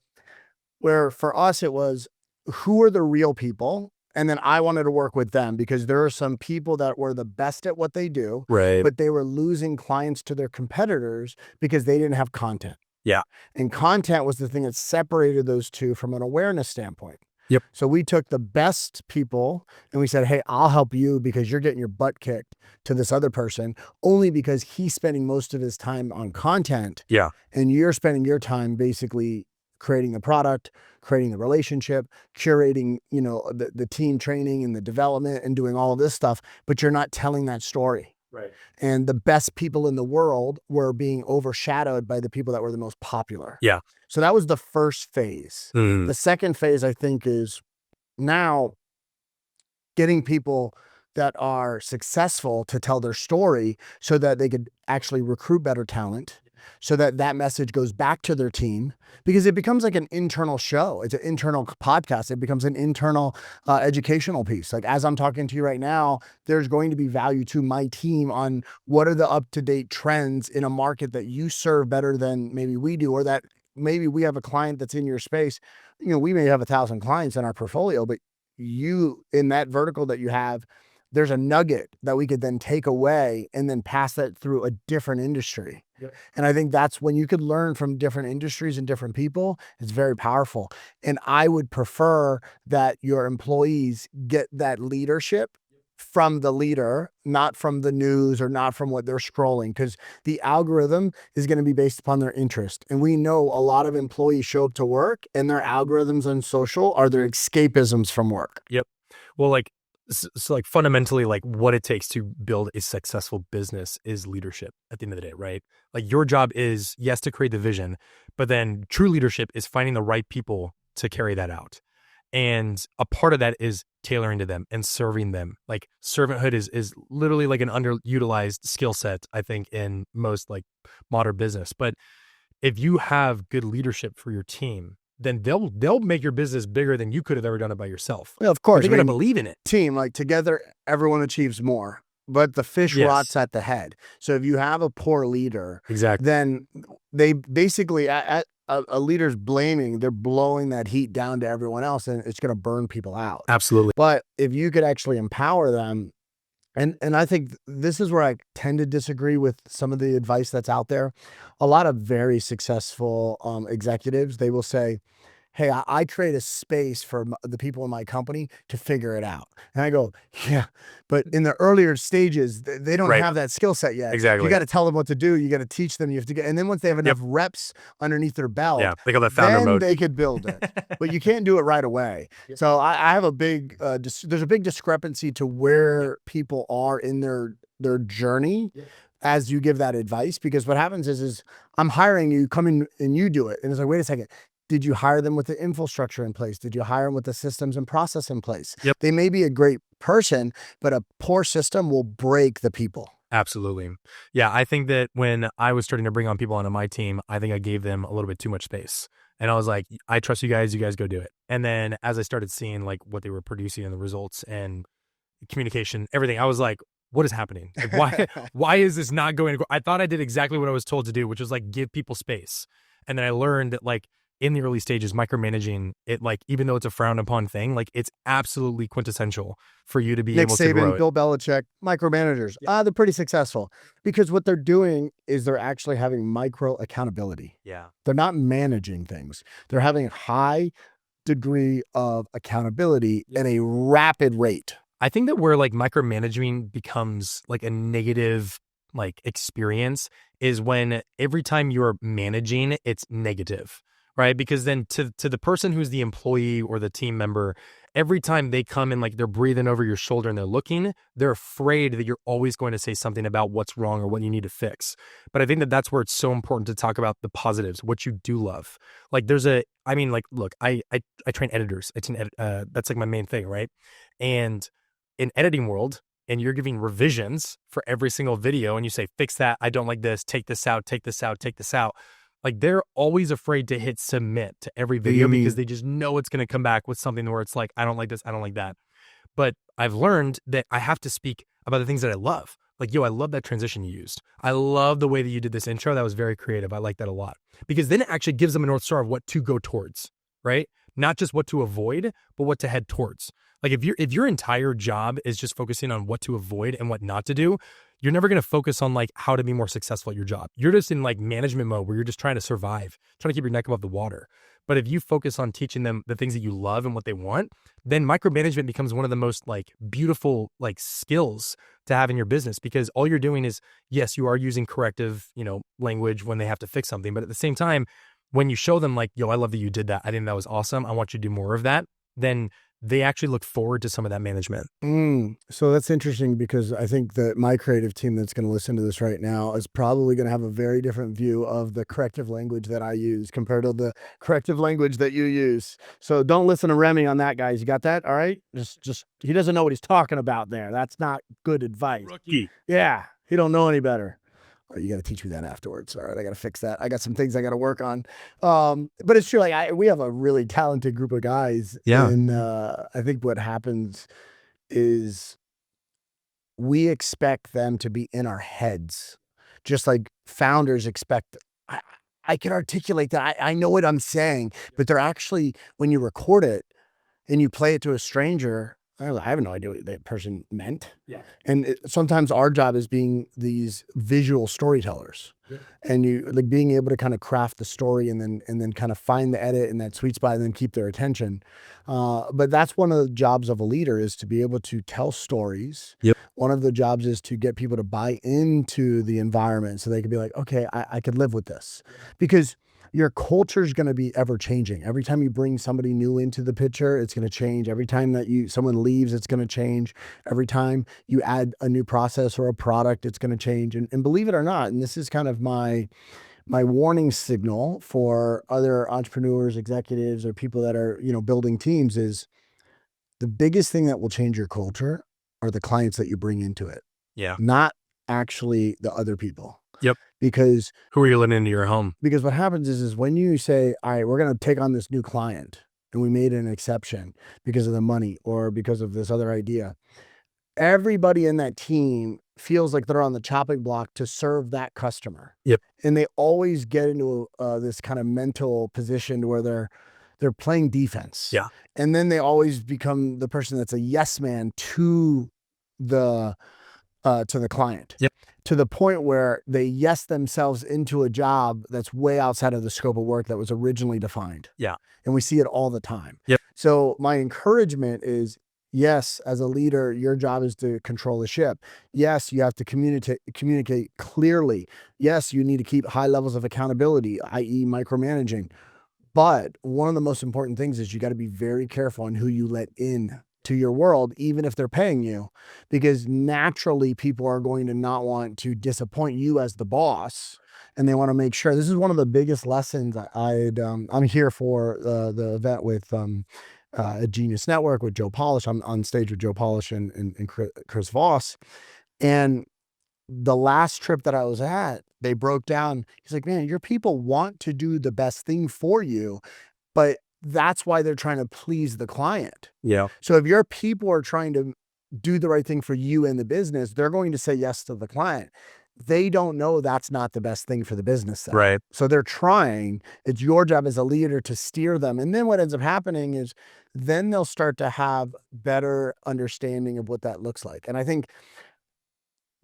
Where for us, it was, who are the real people? And then I wanted to work with them because there are some people that were the best at what they do, Right. but they were losing clients to their competitors because they didn't have content. Yeah. And content was the thing that separated those two from an awareness standpoint. Yep. So we took the best people and we said, hey, I'll help you because you're getting your butt kicked to this other person only because he's spending most of his time on content. Yeah. And you're spending your time basically creating the product, creating the relationship, curating, the team training and the development and doing all of this stuff, but you're not telling that story. Right. And the best people in the world were being overshadowed by the people that were the most popular. Yeah. So that was the first phase. Mm. The second phase, I think, is now getting people that are successful to tell their story so that they could actually recruit better talent, so that message goes back to their team, because it becomes like an internal show. It's an internal podcast. It becomes an internal educational piece. Like as I'm talking to you right now, there's going to be value to my team on what are the up-to-date trends in a market that you serve better than maybe we do, or that maybe we have a client that's in your space. We may have 1,000 clients in our portfolio, but you, in that vertical that you have, there's a nugget that we could then take away and then pass that through a different industry. Yep. And I think that's when you could learn from different industries and different people. It's very powerful. And I would prefer that your employees get that leadership from the leader, not from the news or not from what they're scrolling, because the algorithm is going to be based upon their interest. And we know a lot of employees show up to work and their algorithms on social are their escapisms from work. Yep. Well, so fundamentally, what it takes to build a successful business is leadership at the end of the day, right? Like your job is, yes, to create the vision, but then true leadership is finding the right people to carry that out. And a part of that is tailoring to them and serving them. Like servanthood is literally like an underutilized skill set, I think, in most modern business. But if you have good leadership for your team, then they'll make your business bigger than you could have ever done it by yourself. Well, of course, They're going to believe in it. Team, together, everyone achieves more, but the fish rots at the head. So if you have a poor leader, Exactly. then they basically, at a leader's blaming, they're blowing that heat down to everyone else, and it's going to burn people out. Absolutely. But if you could actually empower them, and I think this is where I tend to disagree with some of the advice that's out there. A lot of very successful executives, they will say, hey, I create a space for the people in my company to figure it out. And I go, yeah, but in the earlier stages, they don't Right. have that skill set yet. Exactly. You got to tell them what to do. You got to teach them. You have to get, and then once they have enough reps underneath their belt, Yeah, they call that founder then mode. they could build it. But you can't do it right away. So I have a big, there's a big discrepancy to where people are in their journey as you give that advice, because what happens is I'm hiring you, come in and you do it. And it's like, wait a second. Did you hire them with the infrastructure in place? Did you hire them with the systems and process in place? Yep. They may be a great person, but a poor system will break the people. Absolutely. Yeah, I think that when I was starting to bring on people onto my team, I think I gave them a little bit too much space. And I was like, I trust you guys go do it. And then as I started seeing like what they were producing and the results and communication, everything, I was like, what is happening? Like, why is this not going? I thought I did exactly what I was told to do, which was like give people space. And then I learned that like in the early stages, micromanaging it, like even though it's a frowned upon thing, like it's absolutely quintessential for you to be Nick able Saban, to grow it. Bill Belichick, micromanagers. They're pretty successful because what they're doing is they're actually having micro accountability. Yeah. They're not managing things. They're having a high degree of accountability at a rapid rate. I think that where like micromanaging becomes like a negative like experience is when every time you're managing, it's negative. Right. Because then to the person who's the employee or the team member, every time they come and like they're breathing over your shoulder and they're looking, they're afraid that you're always going to say something about what's wrong or what you need to fix. But I think that that's where it's so important to talk about the positives, what you do love. Like look, I train editors. That's like my main thing. Right. And in editing world, and you're giving revisions for every single video and you say, fix that. I don't like this. Take this out, take this out, take this out. Like they're always afraid to hit submit to every video because they just know it's going to come back with something where it's like, I don't like this. I don't like that. But I've learned that I have to speak about the things that I love. Like, I love that transition you used. I love the way that you did this intro. That was very creative. I like that a lot because then it actually gives them a North Star of what to go towards, right? Not just what to avoid, but what to head towards. Like if your entire job is just focusing on what to avoid and what not to do, you're never going to focus on like how to be more successful at your job. You're just in like management mode where you're just trying to survive, trying to keep your neck above the water. But if you focus on teaching them the things that you love and what they want, then micromanagement becomes one of the most like beautiful like skills to have in your business, because all you're doing is, yes, you are using corrective, language when they have to fix something. But at the same time, when you show them like, I love that you did that. I think that was awesome. I want you to do more of that. Then they actually look forward to some of that management. So that's interesting because I think that my creative team that's going to listen to this right now is probably going to have a very different view of the corrective language that I use compared to the corrective language that you use. So don't listen to Remy on that, guys. You got that? All right. Just he doesn't know what he's talking about there. That's not good advice. Rookie. Yeah. He don't know any better. You got to teach me that afterwards. All right, I got to fix that. I got some things I got to work on. But it's true. Like we have a really talented group of guys. Yeah. And I think what happens is we expect them to be in our heads, just like founders expect. I can articulate that. I know what I'm saying, but they're actually, when you record it and you play it to a stranger, I have no idea what that person meant. Yeah. And sometimes our job is being these visual storytellers, and you like being able to kind of craft the story and then kind of find the edit and that sweet spot and then keep their attention. But that's one of the jobs of a leader, is to be able to tell stories. Yep. One of the jobs is to get people to buy into the environment so they can be like, okay, I could live with this, because your culture is going to be ever changing. Every time you bring somebody new into the picture, it's going to change. Every time that someone leaves, it's going to change. Every time you add a new process or a product, it's going to change. And believe it or not, and this is kind of my warning signal for other entrepreneurs, executives, or people that are, building teams, is the biggest thing that will change your culture are the clients that you bring into it. Yeah. Not actually the other people. Yep. Because who are you letting into your home? Because what happens is when you say, all right, we're going to take on this new client and we made an exception because of the money or because of this other idea, everybody in that team feels like they're on the chopping block to serve that customer. Yep. And they always get into this kind of mental position where they're playing defense. Yeah. And then they always become the person that's a yes man to the client. Yep. To the point where they yes themselves into a job that's way outside of the scope of work that was originally defined. Yeah. And we see it all the time. Yep. So my encouragement is, yes, as a leader, your job is to control the ship. Yes, you have to communicate clearly. Yes, you need to keep high levels of accountability, i.e. micromanaging. But one of the most important things is you got to be very careful on who you let in to your world, even if they're paying you, because naturally people are going to not want to disappoint you as the boss. And they want to make sure. This is one of the biggest lessons I'm here for the event with a Genius Network with Joe Polish. I'm on stage with Joe Polish and Chris Voss. And the last trip that I was at, they broke down. He's like, man, your people want to do the best thing for you, but that's why they're trying to please the client. Yeah. So if your people are trying to do the right thing for you and the business, they're going to say yes to the client. They don't know that's not the best thing for the business. Then. Right. So they're trying. It's your job as a leader to steer them. And then what ends up happening is then they'll start to have better understanding of what that looks like. And I think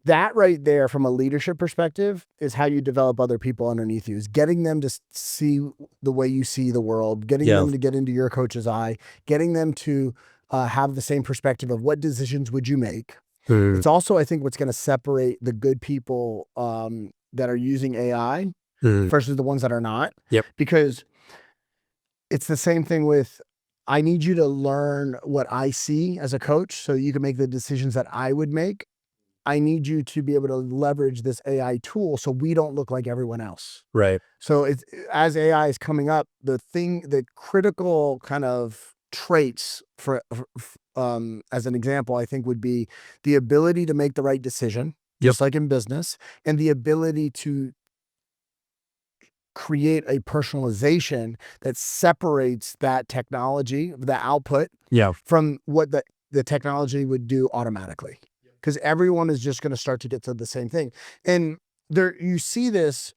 that right there from a leadership perspective is how you develop other people underneath you, is getting them to see the way you see the world, getting them to get into your coach's eye, getting them to have the same perspective of what decisions would you make. It's also, I think, what's going to separate the good people that are using AI versus the ones that are not. Yep. Because it's the same thing with, I need you to learn what I see as a coach so you can make the decisions that I would make. I need you to be able to leverage this AI tool so we don't look like everyone else. Right. So it's, as AI is coming up, the critical kind of traits for as an example, I think would be the ability to make the right decision, just like in business, and the ability to create a personalization that separates that technology, the output, from what the technology would do automatically. Because everyone is just going to start to get to the same thing. And there, you see this,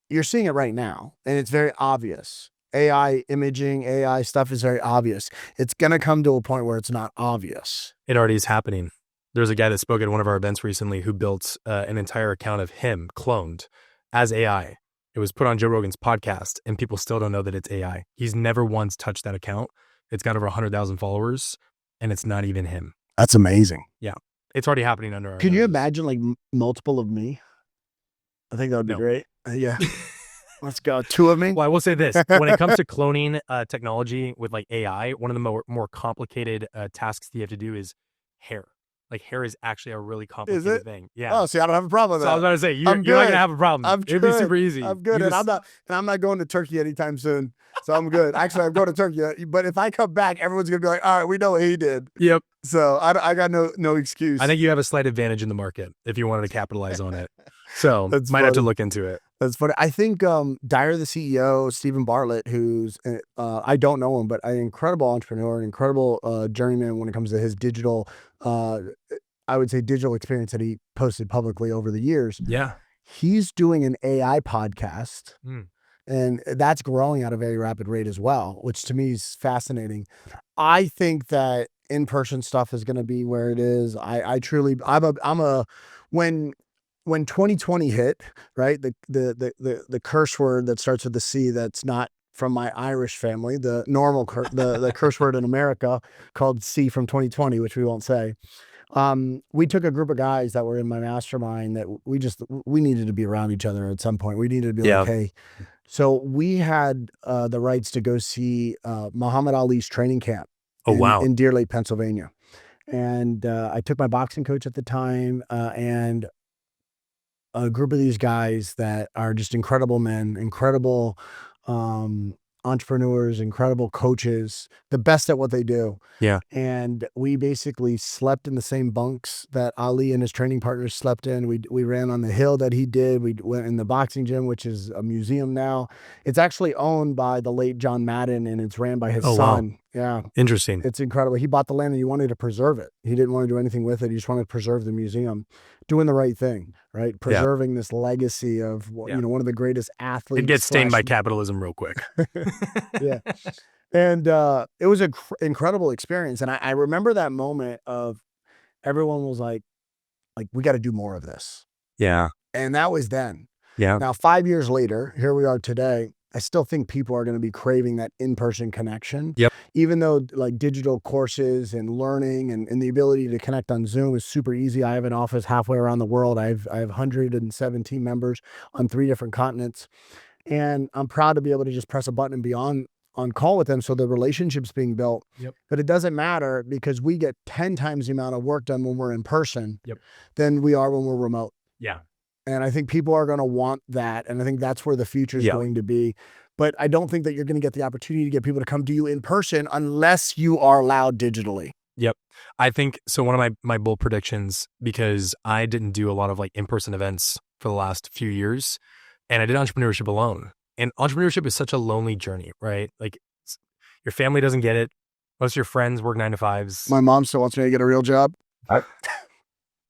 you're seeing it right now, and it's very obvious. AI imaging, AI stuff is very obvious. It's going to come to a point where it's not obvious. It already is happening. There's a guy that spoke at one of our events recently who built an entire account of him cloned as AI. It was put on Joe Rogan's podcast, and people still don't know that it's AI. He's never once touched that account. It's got over 100,000 followers, and it's not even him. That's amazing. Yeah. It's already happening under our Can you noses. imagine like multiple of me? I think that would be great. Yeah. Let's go. 2 of me. Well, I will say this. When it comes to cloning technology with like AI, one of the more complicated tasks that you have to do is hair. Like hair is actually a really complicated thing. Yeah. Oh, see, I don't have a problem with that. So I was about to say, you're not going to have a problem. It'd be super easy. I'm good. And I'm not going to Turkey anytime soon. So I'm good. Actually, I'm going to Turkey. But if I come back, everyone's going to be like, all right, we know what he did. Yep. So I got no excuse. I think you have a slight advantage in the market if you wanted to capitalize on it. So might have to look into it. That's funny. I think Dyer, the CEO, Stephen Bartlett, who's, I don't know him, but an incredible entrepreneur, an incredible journeyman when it comes to his digital, I would say digital experience that he posted publicly over the years. Yeah. He's doing an AI podcast. And that's growing at a very rapid rate as well, which to me is fascinating. I think that in-person stuff is going to be where it is. When 2020 hit, right? The curse word that starts with the C that's not from my Irish family, the normal the curse word in America called C from 2020, which we won't say. We took a group of guys that were in my mastermind that we needed to be around each other at some point. We needed to be like, hey. So we had the rights to go see Muhammad Ali's training camp in Deer Lake, Pennsylvania. And I took my boxing coach at the time and a group of these guys that are just incredible men, incredible entrepreneurs, incredible coaches, the best at what they do. Yeah. And we basically slept in the same bunks that Ali and his training partners slept in. We ran on the hill that he did. We went in the boxing gym, which is a museum now. It's actually owned by the late John Madden, and it's ran by his son. Yeah. Interesting. It's incredible. He bought the land and he wanted to preserve it. He didn't want to do anything with it. He just wanted to preserve the museum, doing the right thing, right? Preserving this legacy of, one of the greatest athletes. It gets stained by capitalism real quick. Yeah. And it was an incredible experience. And I remember that moment of everyone was like, we got to do more of this. Yeah. And that was then. Yeah. Now, 5 years later, here we are today. I still think people are going to be craving that in-person connection. Yep. Even though like digital courses and learning and the ability to connect on Zoom is super easy. I have an office halfway around the world. I have 117 members on 3 different continents. And I'm proud to be able to just press a button and be on call with them. So the relationship's being built. Yep. But it doesn't matter because we get 10 times the amount of work done when we're in person than we are when we're remote. Yeah. And I think people are going to want that. And I think that's where the future is going to be. But I don't think that you're going to get the opportunity to get people to come to you in person unless you are allowed digitally. Yep. I think, so one of my bold predictions, because I didn't do a lot of like in-person events for the last few years, and I did entrepreneurship alone. And entrepreneurship is such a lonely journey, right? Like your family doesn't get it. Most of your friends work 9 to 5s. My mom still wants me to get a real job.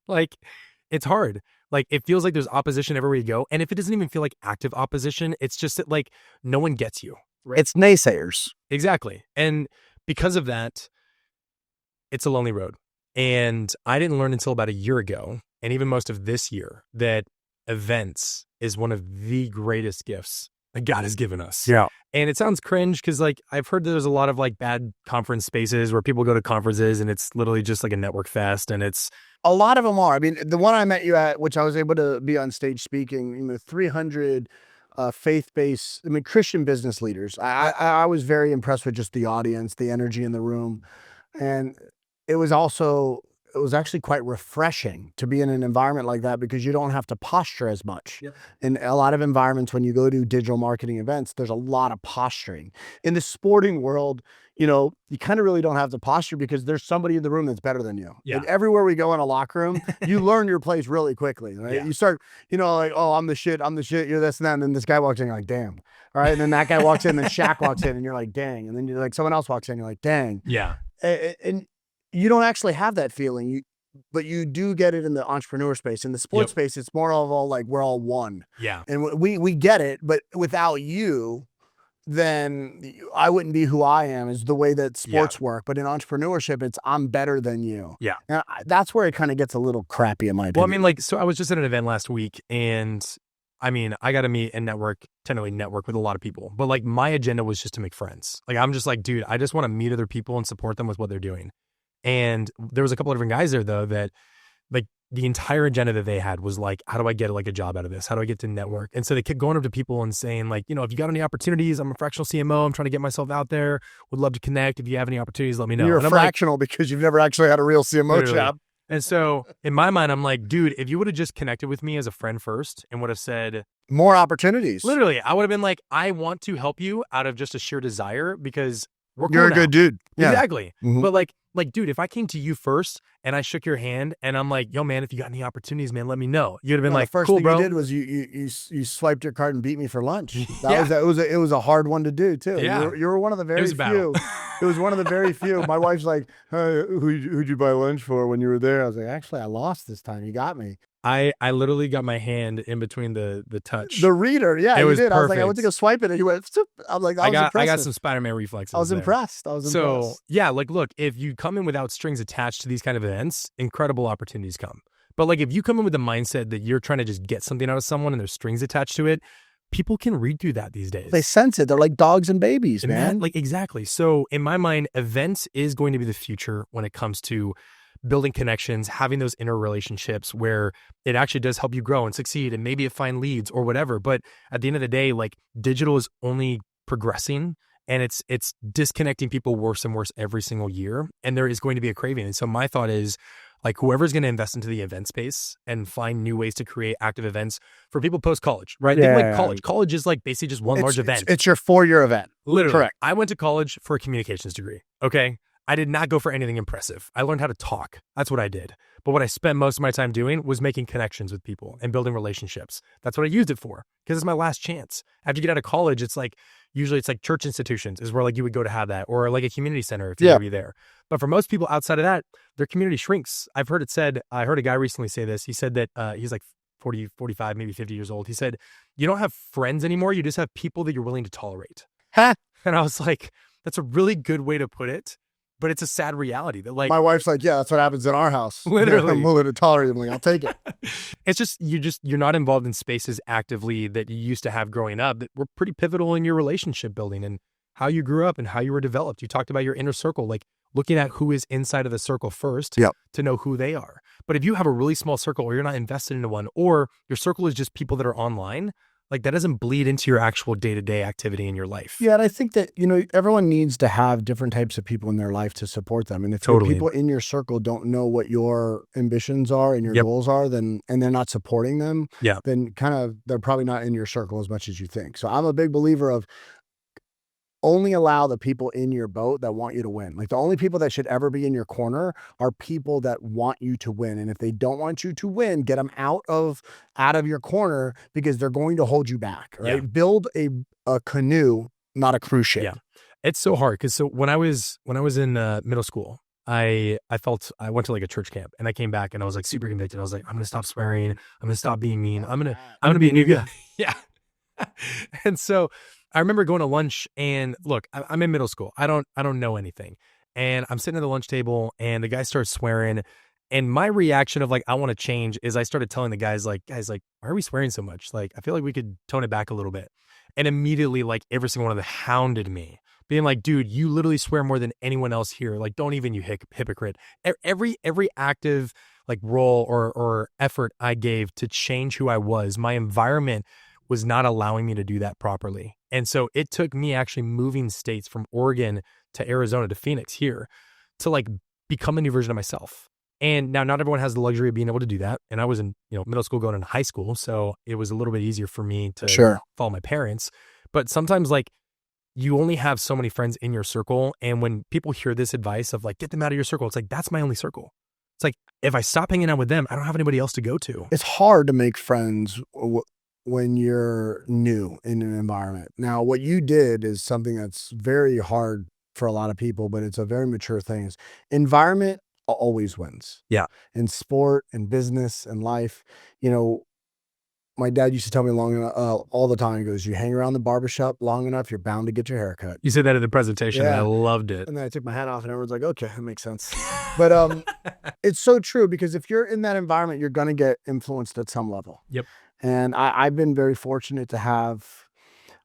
Like it's hard. Like it feels like there's opposition everywhere you go. And if it doesn't even feel like active opposition, it's just that like no one gets you. Right? It's naysayers. Exactly. And because of that, it's a lonely road. And I didn't learn until about a year ago, and even most of this year, that events is one of the greatest gifts that God has given us. Yeah. And it sounds cringe because like I've heard there's a lot of like bad conference spaces where people go to conferences and it's literally just like a network fest, and it's a lot of them are. I mean, the one I met you at, which I was able to be on stage speaking, 300 faith-based, Christian business leaders. I was very impressed with just the audience, the energy in the room. And it was actually quite refreshing to be in an environment like that because you don't have to posture as much. Yep. In a lot of environments, when you go to digital marketing events, there's a lot of posturing. In the sporting world, you kind of really don't have to posture because there's somebody in the room that's better than you. Yeah. And everywhere we go in a locker room, you learn your place really quickly, right? Yeah. You start, like, oh, I'm the shit, you're this and that. And then this guy walks in, you're like, damn. All right. And then that guy walks in, and then Shaq walks in, and you're like, dang. And then you're like, someone else walks in, you're like, dang. Yeah. And you don't actually have that feeling, but you do get it in the entrepreneur space. In the sports space, it's more of all like we're all one. Yeah. And we get it, but without you, then I wouldn't be who I am, is the way that sports work. But in entrepreneurship, it's I'm better than you. Yeah. And that's where it kind of gets a little crappy in my opinion. Well, I mean, like, so I was just at an event last week, and I mean, I got to meet and technically network with a lot of people, but like my agenda was just to make friends. Like, I'm just like, dude, I just want to meet other people and support them with what they're doing. And there was a couple of different guys there though, that like the entire agenda that they had was like, how do I get like a job out of this? How do I get to network? And so they kept going up to people and saying like, if you got any opportunities, I'm a fractional CMO. I'm trying to get myself out there. Would love to connect. If you have any opportunities, let me know. You're and fractional because you've never actually had a real CMO job. And so in my mind, I'm like, dude, if you would have just connected with me as a friend first and would have said more opportunities, literally, I would have been like, I want to help you out of just a sheer desire because you're a good dude. Yeah. Exactly. Mm-hmm. But like, dude, if I came to you first and I shook your hand and I'm like, yo, man, if you got any opportunities, man, let me know. You'd have been like, the first cool, thing bro. you did was you swiped your card and beat me for lunch. It was a hard one to do too. Yeah. You were one of the very few. It was one of the very few. My wife's like, hey, who'd you buy lunch for when you were there? I was like, actually, I lost this time. You got me. I literally got my hand in between the touch. The reader, yeah, it you was did. perfect. I was like, I went to go swipe it, and he went. I'm like, I got some Spider-Man reflexes. I was impressed. So yeah, like, look, if you come in without strings attached to these kind of events, incredible opportunities come. But like, if you come in with the mindset that you're trying to just get something out of someone and there's strings attached to it, people can read through that these days. They sense it. They're like dogs and babies, man. Like exactly. So in my mind, events is going to be the future when it comes to building connections, having those inner relationships where it actually does help you grow and succeed and maybe find leads or whatever. But at the end of the day, like digital is only progressing and it's disconnecting people worse and worse every single year. And there is going to be a craving. And so my thought is like whoever's going to invest into the event space and find new ways to create active events for people post-college, right? Yeah, Think like college. College is like basically just one large event. It's your 4-year event. Literally. Correct. I went to college for a communications degree. Okay. I did not go for anything impressive. I learned how to talk. That's what I did. But what I spent most of my time doing was making connections with people and building relationships. That's what I used it for, because it's my last chance. After you get out of college, usually it's like church institutions is where like you would go to have that, or like a community center if you're gonna be there. But for most people outside of that, their community shrinks. I heard a guy recently say this. He said that he's like 40, 45, maybe 50 years old. He said, you don't have friends anymore. You just have people that you're willing to tolerate. Ha! And I was like, that's a really good way to put it. But it's a sad reality that, like, my wife's like, yeah, that's what happens in our house. Literally. I'm willing to tolerate them. Like, I'll take it. It's you're not involved in spaces actively that you used to have growing up that were pretty pivotal in your relationship building and how you grew up and how you were developed. You talked about your inner circle, like looking at who is inside of the circle first to know who they are. But if you have a really small circle, or you're not invested into one, or your circle is just people that are online, like that doesn't bleed into your actual day-to-day activity in your life. Yeah, and I think that, everyone needs to have different types of people in their life to support them. And if the people in your circle don't know what your ambitions are and your goals are, and they're not supporting them, then kind of they're probably not in your circle as much as you think. So I'm a big believer of only allow the people in your boat that want you to win. Like, the only people that should ever be in your corner are people that want you to win. And if they don't want you to win, get them out of your corner, because they're going to hold you back, right? Yeah. Build a canoe, not a cruise ship. Yeah. It's so hard because when I was in middle school, I went to like a church camp, and I came back and I was like super convicted. I was like, I'm going to stop swearing. I'm going to stop being mean. I'm going to be a new guy. Yeah. And so I remember going to lunch, and look, I'm in middle school. I don't know anything. And I'm sitting at the lunch table, and the guy starts swearing. And my reaction of like, I want to change, is I started telling the guys, like, why are we swearing so much? Like, I feel like we could tone it back a little bit. And immediately, like, every single one of them hounded me, being like, dude, you literally swear more than anyone else here. Like, don't even, you hypocrite. Every active like role or effort I gave to change who I was, my environment was not allowing me to do that properly. And so it took me actually moving states from Oregon to Arizona to Phoenix here to like become a new version of myself. And now not everyone has the luxury of being able to do that. And I was in middle school going into high school, so it was a little bit easier for me to follow my parents. But sometimes like you only have so many friends in your circle. And when people hear this advice of like, get them out of your circle, it's like, that's my only circle. It's like, if I stop hanging out with them, I don't have anybody else to go to. It's hard to make friends when you're new in an environment. Now, what you did is something that's very hard for a lot of people, but it's a very mature thing. Is environment always wins. Yeah. In sport and business and life, my dad used to tell me all the time, he goes, you hang around the barbershop long enough, you're bound to get your hair cut. You said that at the presentation, and I loved it. And then I took my hat off, and everyone's like, okay, that makes sense. But it's so true, because if you're in that environment, you're going to get influenced at some level. Yep. And I've been very fortunate to have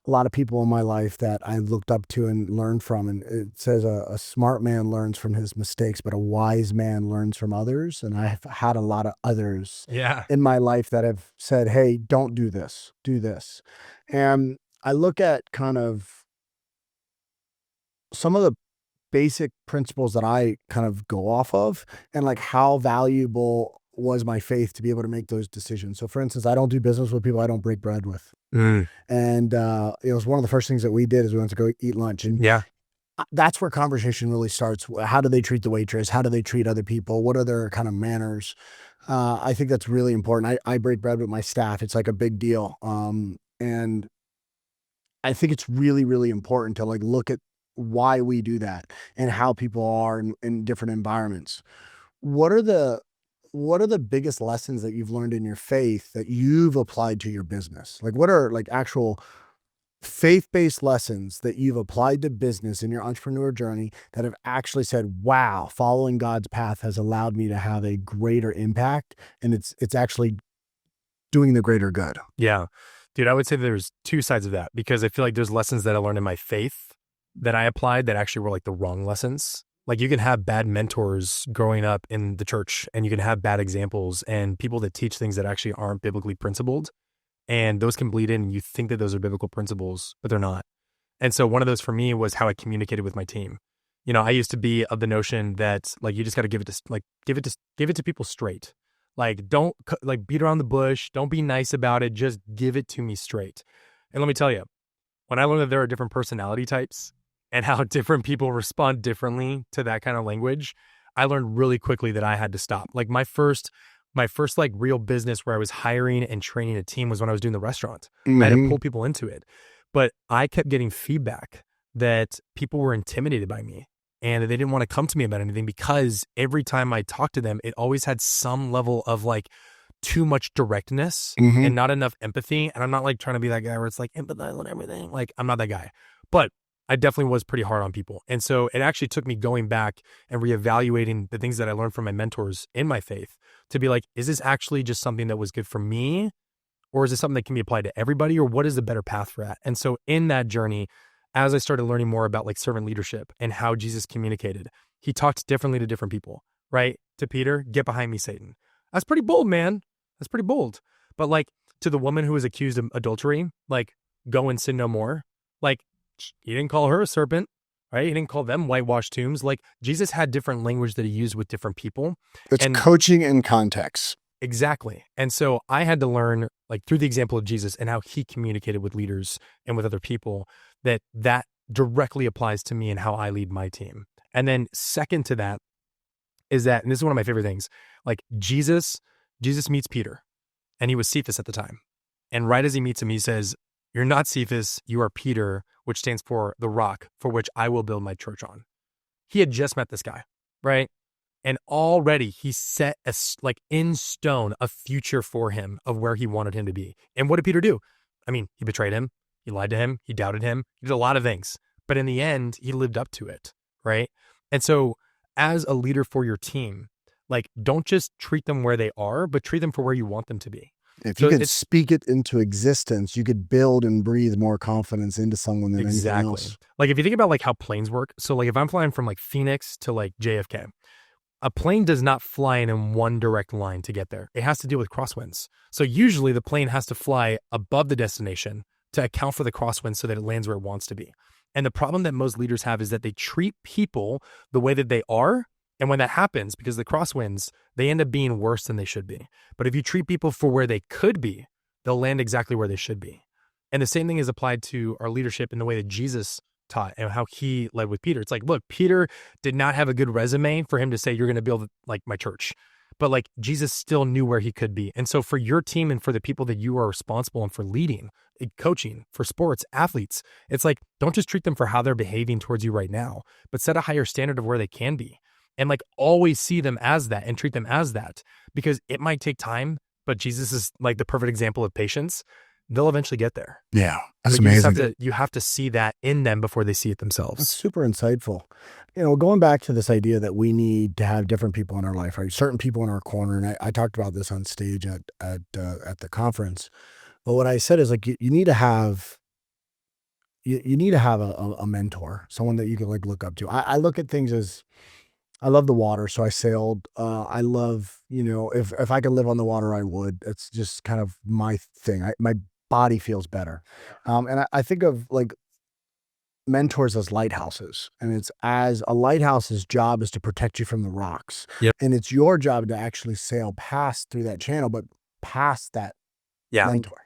a lot of people in my life that I looked up to and learned from. And it says a smart man learns from his mistakes, but a wise man learns from others. And I've had a lot of others in my life that have said, hey, don't do this, do this. And I look at kind of some of the basic principles that I kind of go off of, and like how valuable was my faith to be able to make those decisions. So for instance, I don't do business with people I don't break bread with. And it was one of the first things that we did is we went to go eat lunch. And that's where conversation really starts. How do they treat the waitress? How do they treat other people? What are their kind of manners? I think that's really important. I break bread with my staff. It's like a big deal. And I think it's really, really important to like look at why we do that and how people are in different environments. What are the biggest lessons that you've learned in your faith that you've applied to your business? Like, what are like actual faith-based lessons that you've applied to business in your entrepreneur journey that have actually said, wow, following God's path has allowed me to have a greater impact, and it's actually doing the greater good? Yeah. Dude, I would say there's two sides of that, because I feel like there's lessons that I learned in my faith that I applied that actually were like the wrong lessons. Like, you can have bad mentors growing up in the church, and you can have bad examples and people that teach things that actually aren't biblically principled. And those can bleed in, and you think that those are biblical principles, but they're not. And so one of those for me was how I communicated with my team. I used to be of the notion that like, you just got to give it to people straight. Like, don't like beat around the bush. Don't be nice about it. Just give it to me straight. And let me tell you, when I learned that there are different personality types, and how different people respond differently to that kind of language, I learned really quickly that I had to stop. Like my first like real business where I was hiring and training a team was when I was doing the restaurant. I had to pull people into it. But I kept getting feedback that people were intimidated by me and they didn't want to come to me about anything because every time I talked to them, it always had some level of like too much directness and not enough empathy. And I'm not like trying to be that guy where it's like empathize on everything. Like I'm not that guy, but I definitely was pretty hard on people. And so it actually took me going back and reevaluating the things that I learned from my mentors in my faith to be like, is this actually just something that was good for me? Or is it something that can be applied to everybody? Or what is the better path for that? And so in that journey, as I started learning more about like servant leadership and how Jesus communicated, he talked differently to different people, right? To Peter, get behind me, Satan. That's pretty bold, man. That's pretty bold. But like to the woman who was accused of adultery, like go and sin no more. Like he didn't call her a serpent, right? He didn't call them whitewashed tombs. Like Jesus had different language that he used with different people. It's coaching in context. Exactly. And so I had to learn like through the example of Jesus and how he communicated with leaders and with other people that directly applies to me and how I lead my team. And then second to that is that, and this is one of my favorite things, like Jesus meets Peter and he was Cephas at the time. And right as he meets him, he says, "You're not Cephas, you are Peter," which stands for the rock for which I will build my church on. He had just met this guy, right? And already he set like in stone a future for him of where he wanted him to be. And what did Peter do? I mean, he betrayed him. He lied to him. He doubted him. He did a lot of things. But in the end, he lived up to it, right? And so as a leader for your team, like don't just treat them where they are, but treat them for where you want them to be. If you could speak it into existence, you could build and breathe more confidence into someone than anything else. Like if you think about like how planes work. So like if I'm flying from like Phoenix to like JFK, a plane does not fly in one direct line to get there. It has to deal with crosswinds. So usually the plane has to fly above the destination to account for the crosswinds so that it lands where it wants to be. And the problem that most leaders have is that they treat people the way that they are. And when that happens, because of the crosswinds, they end up being worse than they should be. But if you treat people for where they could be, they'll land exactly where they should be. And the same thing is applied to our leadership in the way that Jesus taught and how he led with Peter. It's like, look, Peter did not have a good resume for him to say, you're going to build like my church. But like Jesus still knew where he could be. And so for your team and for the people that you are responsible and for leading, coaching, for sports, athletes, it's like, don't just treat them for how they're behaving towards you right now, but set a higher standard of where they can be. And like always see them as that and treat them as that, because it might take time, but Jesus is like the perfect example of patience. They'll eventually get there. Yeah, that's amazing. You have to see that in them before they see it themselves. That's super insightful. You know, going back to this idea that we need to have different people in our life, right? Certain people in our corner. And I talked about this on stage at the conference. But what I said is like, you need to have, you need to have a mentor, someone that you can like look up to. I look at things as, I love the water, so I sailed. I love, you know, if I could live on the water, I would. It's just kind of my thing. My body feels better. And I think of like mentors as lighthouses. And it's as a lighthouse's job is to protect you from the rocks. Yep. And it's your job to actually sail past through that channel, but past that mentor.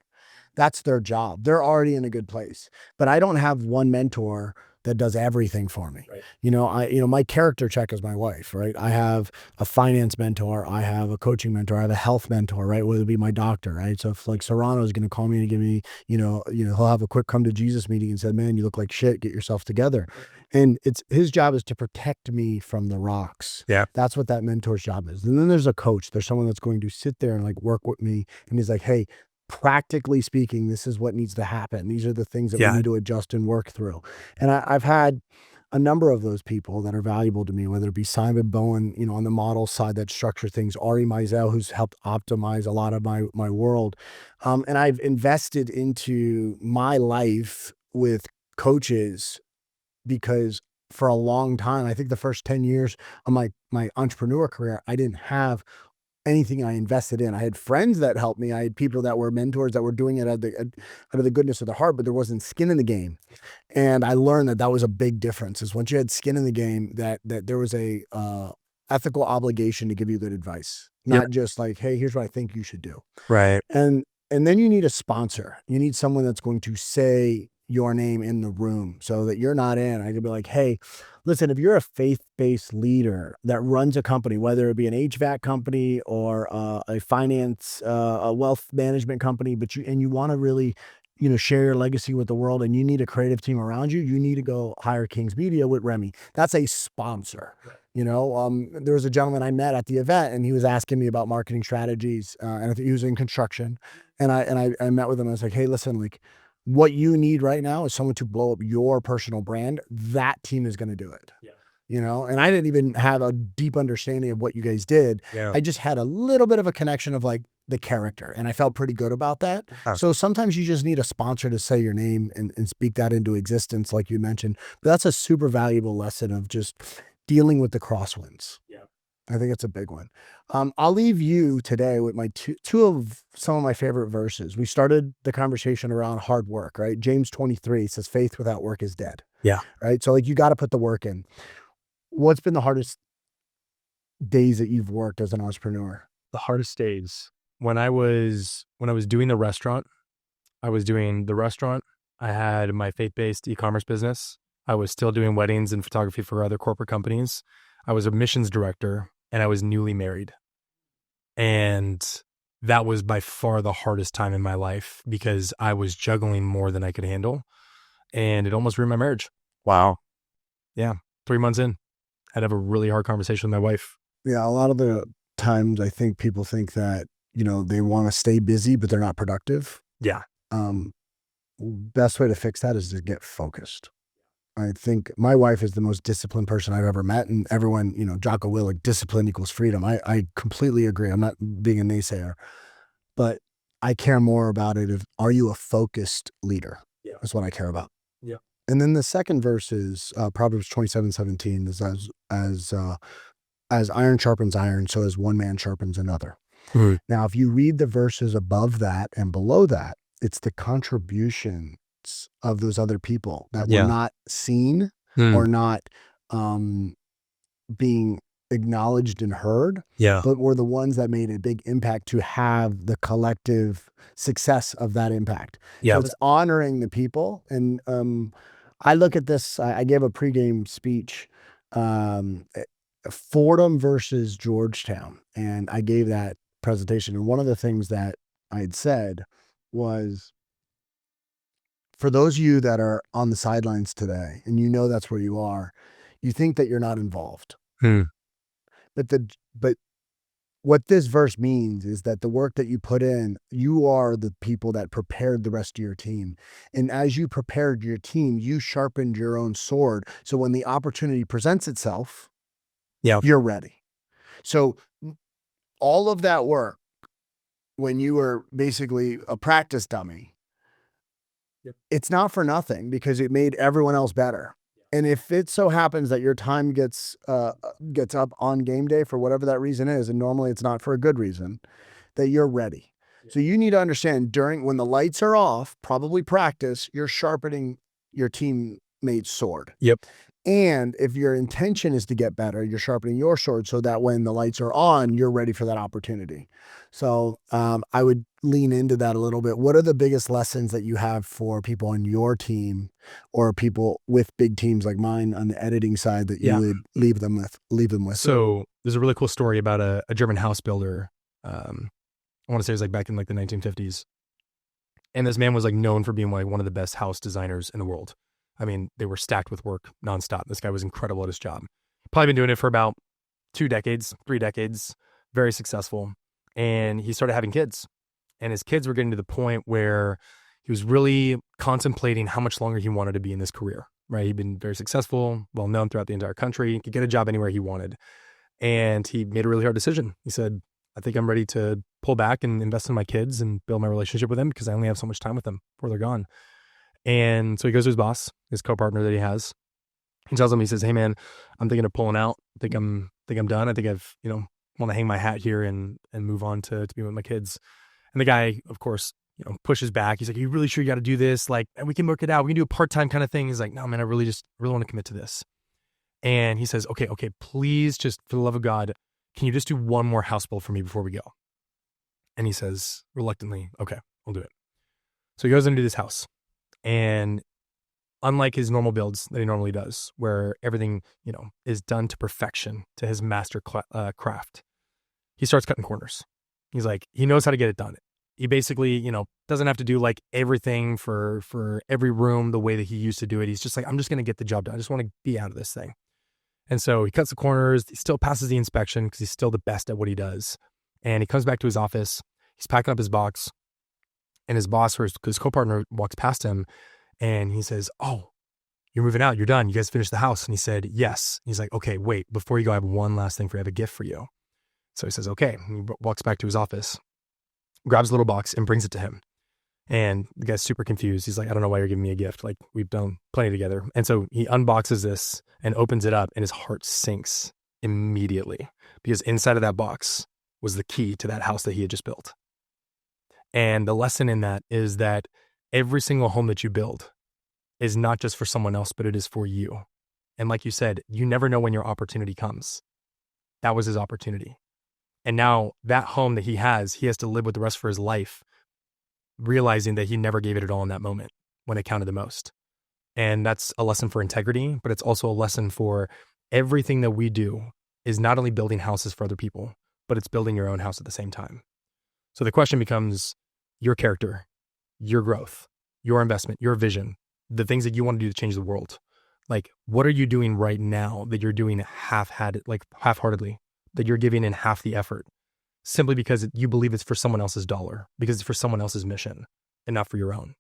That's their job. They're already in a good place. But I don't have one mentor that does everything for me. Right. You know, my character check is my wife, right? I have a finance mentor. I have a coaching mentor. I have a health mentor, right? Whether it be my doctor, right? So if like Serrano is going to call me and give me, he'll have a quick come to Jesus meeting and said, "Man, you look like shit. Get yourself together." And it's his job is to protect me from the rocks. Yeah. That's what that mentor's job is. And then there's a coach. There's someone that's going to sit there and like work with me. And he's like, "Hey, practically speaking, this is what needs to happen. These are the things that we need to adjust and work through." And I've had a number of those people that are valuable to me, whether it be Simon Bowen, on the model side that structure things, Ari Meisel, who's helped optimize a lot of my world. And I've invested into my life with coaches because for a long time, I think the first 10 years of my entrepreneur career, I didn't have anything I invested in. I had friends that helped me. I had people that were mentors that were doing it out of the goodness of their heart, but there wasn't skin in the game. And I learned that was a big difference, is once you had skin in the game, that there was a ethical obligation to give you good advice, not just like, "Hey, here's what I think you should do." Right. And then you need a sponsor. You need someone that's going to say, your name in the room so that you're not in. I could be like, hey, listen, if you're a faith-based leader that runs a company, whether it be an HVAC company or a finance, a wealth management company, but you want to really, share your legacy with the world, and you need a creative team around you, you need to go hire King's Media with Remy. That's a sponsor. There was a gentleman I met at the event, and he was asking me about marketing strategies, and I think he was in construction, and I met with him. And I was like, hey, listen, like, what you need right now is someone to blow up your personal brand. That team is going to do it. Yeah. And I didn't even have a deep understanding of what you guys did. Yeah. I just had a little bit of a connection of like the character, and I felt pretty good about that. Huh. So sometimes you just need a sponsor to say your name and speak that into existence, like you mentioned. But that's a super valuable lesson of just dealing with the crosswinds. Yeah. I think it's a big one. I'll leave you today with my two of some of my favorite verses. We started the conversation around hard work, right? James 23 says, faith without work is dead. Yeah. Right. So like, you got to put the work in. What's been the hardest days that you've worked as an entrepreneur? The hardest days when I was doing the restaurant, I had my faith-based e-commerce business. I was still doing weddings and photography for other corporate companies. I was a missions director, and I was newly married. And that was by far the hardest time in my life because I was juggling more than I could handle. And it almost ruined my marriage. Wow. Yeah. 3 months in, I'd have a really hard conversation with my wife. Yeah. A lot of the times I think people think that, they want to stay busy, but they're not productive. Yeah. Best way to fix that is to get focused. I think my wife is the most disciplined person I've ever met, and everyone, Jocko Willink, discipline equals freedom. I completely agree. I'm not being a naysayer, but I care more about it. Are you a focused leader? Yeah. That's what I care about. Yeah. And then the second verse is Proverbs 27:17 is as iron sharpens iron, so as one man sharpens another. Mm-hmm. Now, if you read the verses above that and below that, it's the contributions of those other people that were not seen or not being acknowledged and heard, but were the ones that made a big impact to have the collective success of that impact. Yeah. So it's honoring the people. And I look at this, I gave a pregame speech, Fordham versus Georgetown, and I gave that presentation. And one of the things that I had said was, for those of you that are on the sidelines today, and that's where you are, you think that you're not involved. But what this verse means is that the work that you put in, you are the people that prepared the rest of your team. And as you prepared your team, you sharpened your own sword. So when the opportunity presents itself, you're ready. So all of that work, when you were basically a practice dummy, it's not for nothing because it made everyone else better. And if it so happens that your time gets up on game day for whatever that reason is, and normally it's not for a good reason, that you're ready. So you need to understand when the lights are off, probably practice, you're sharpening your teammate's sword. Yep. And if your intention is to get better, you're sharpening your sword so that when the lights are on, you're ready for that opportunity. So I would lean into that a little bit. What are the biggest lessons that you have for people on your team or people with big teams like mine on the editing side that you would leave them with? So there's a really cool story about a German house builder. I want to say it was like back in like the 1950s. And this man was like known for being like one of the best house designers in the world. I mean, they were stacked with work nonstop. This guy was incredible at his job. Probably been doing it for about 2 decades, 3 decades, very successful. And he started having kids. And his kids were getting to the point where he was really contemplating how much longer he wanted to be in this career, right? He'd been very successful, well known throughout the entire country. He could get a job anywhere he wanted. And he made a really hard decision. He said, I think I'm ready to pull back and invest in my kids and build my relationship with them because I only have so much time with them before they're gone. And so he goes to his boss, his co-partner that he has. He tells him, he says, hey man, I'm thinking of pulling out. I think I'm done. I think I've, want to hang my hat here and move on to be with my kids. And the guy, of course, pushes back. He's like, are you really sure you got to do this? Like, we can work it out. We can do a part-time kind of thing. He's like, no, man, I really want to commit to this. And he says, okay, please, just for the love of God, can you just do one more house build for me before we go? And he says, reluctantly, okay, we'll do it. So he goes into this house. And unlike his normal builds that he normally does, where everything, is done to perfection, to his master craft, he starts cutting corners. He's like, he knows how to get it done. He basically, doesn't have to do like everything for every room the way that he used to do it. He's just like, I'm just going to get the job done. I just want to be out of this thing. And so he cuts the corners. He still passes the inspection because he's still the best at what he does. And he comes back to his office. He's packing up his box. And his boss, or his co-partner, walks past him. And he says, oh, you're moving out. You're done. You guys finished the house. And he said, yes. He's like, okay, wait, before you go, I have one last thing for you. I have a gift for you. So he says, okay. And he walks back to his office, grabs a little box and brings it to him. And the guy's super confused. He's like, I don't know why you're giving me a gift. Like, we've done plenty together. And so he unboxes this and opens it up, and his heart sinks immediately because inside of that box was the key to that house that he had just built. And the lesson in that is that every single home that you build is not just for someone else, but it is for you. And like you said, you never know when your opportunity comes. That was his opportunity. And now that home that he has to live with the rest for his life, realizing that he never gave it all in that moment when it counted the most. And that's a lesson for integrity, but it's also a lesson for everything that we do is not only building houses for other people, but it's building your own house at the same time. So the question becomes your character, your growth, your investment, your vision, the things that you want to do to change the world. Like, what are you doing right now that you're doing half-heartedly, that you're giving in half the effort simply because you believe it's for someone else's dollar, because it's for someone else's mission and not for your own?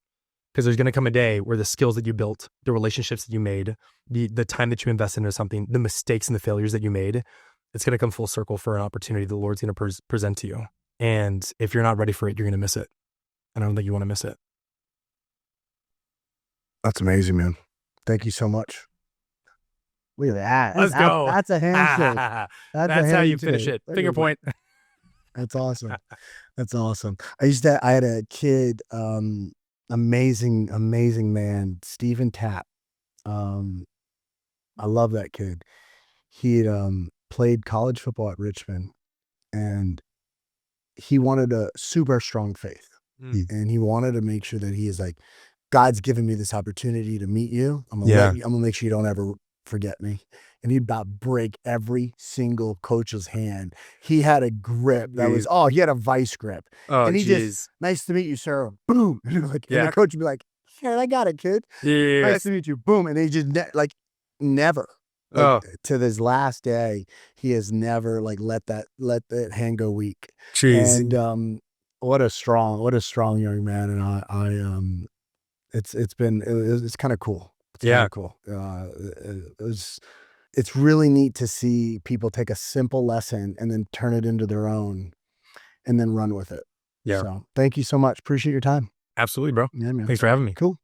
Because there's going to come a day where the skills that you built, the relationships that you made, the time that you invested into something, the mistakes and the failures that you made, it's going to come full circle for an opportunity the Lord's going to present to you. And if you're not ready for it, you're going to miss it. And I don't think you want to miss it. That's amazing, man. Thank you so much. Look at that. Let's go. That's a handshake. That's how you finish it. Finger point. That's awesome. That's awesome. I had a kid, amazing man, Stephen Tapp. I love that kid. He had played college football at Richmond, and he wanted a super strong faith. And he wanted to make sure that he is like, God's given me this opportunity to meet you. I'm gonna make sure you don't ever forget me. And he'd about break every single coach's hand. He had a grip that was, he had a vice grip. And he just, nice to meet you, sir. Boom. And the coach would be like, yeah, I got it, kid. Yeah. Nice to meet you. Boom. And he just never. To this last day, he has never let that hand go weak. Jeez. And what a strong young man. And it's kind of cool. It's cool. It's really neat to see people take a simple lesson and then turn it into their own and then run with it. Yeah. So thank you so much. Appreciate your time. Absolutely, bro. Yeah, man. Thanks for having me. Cool.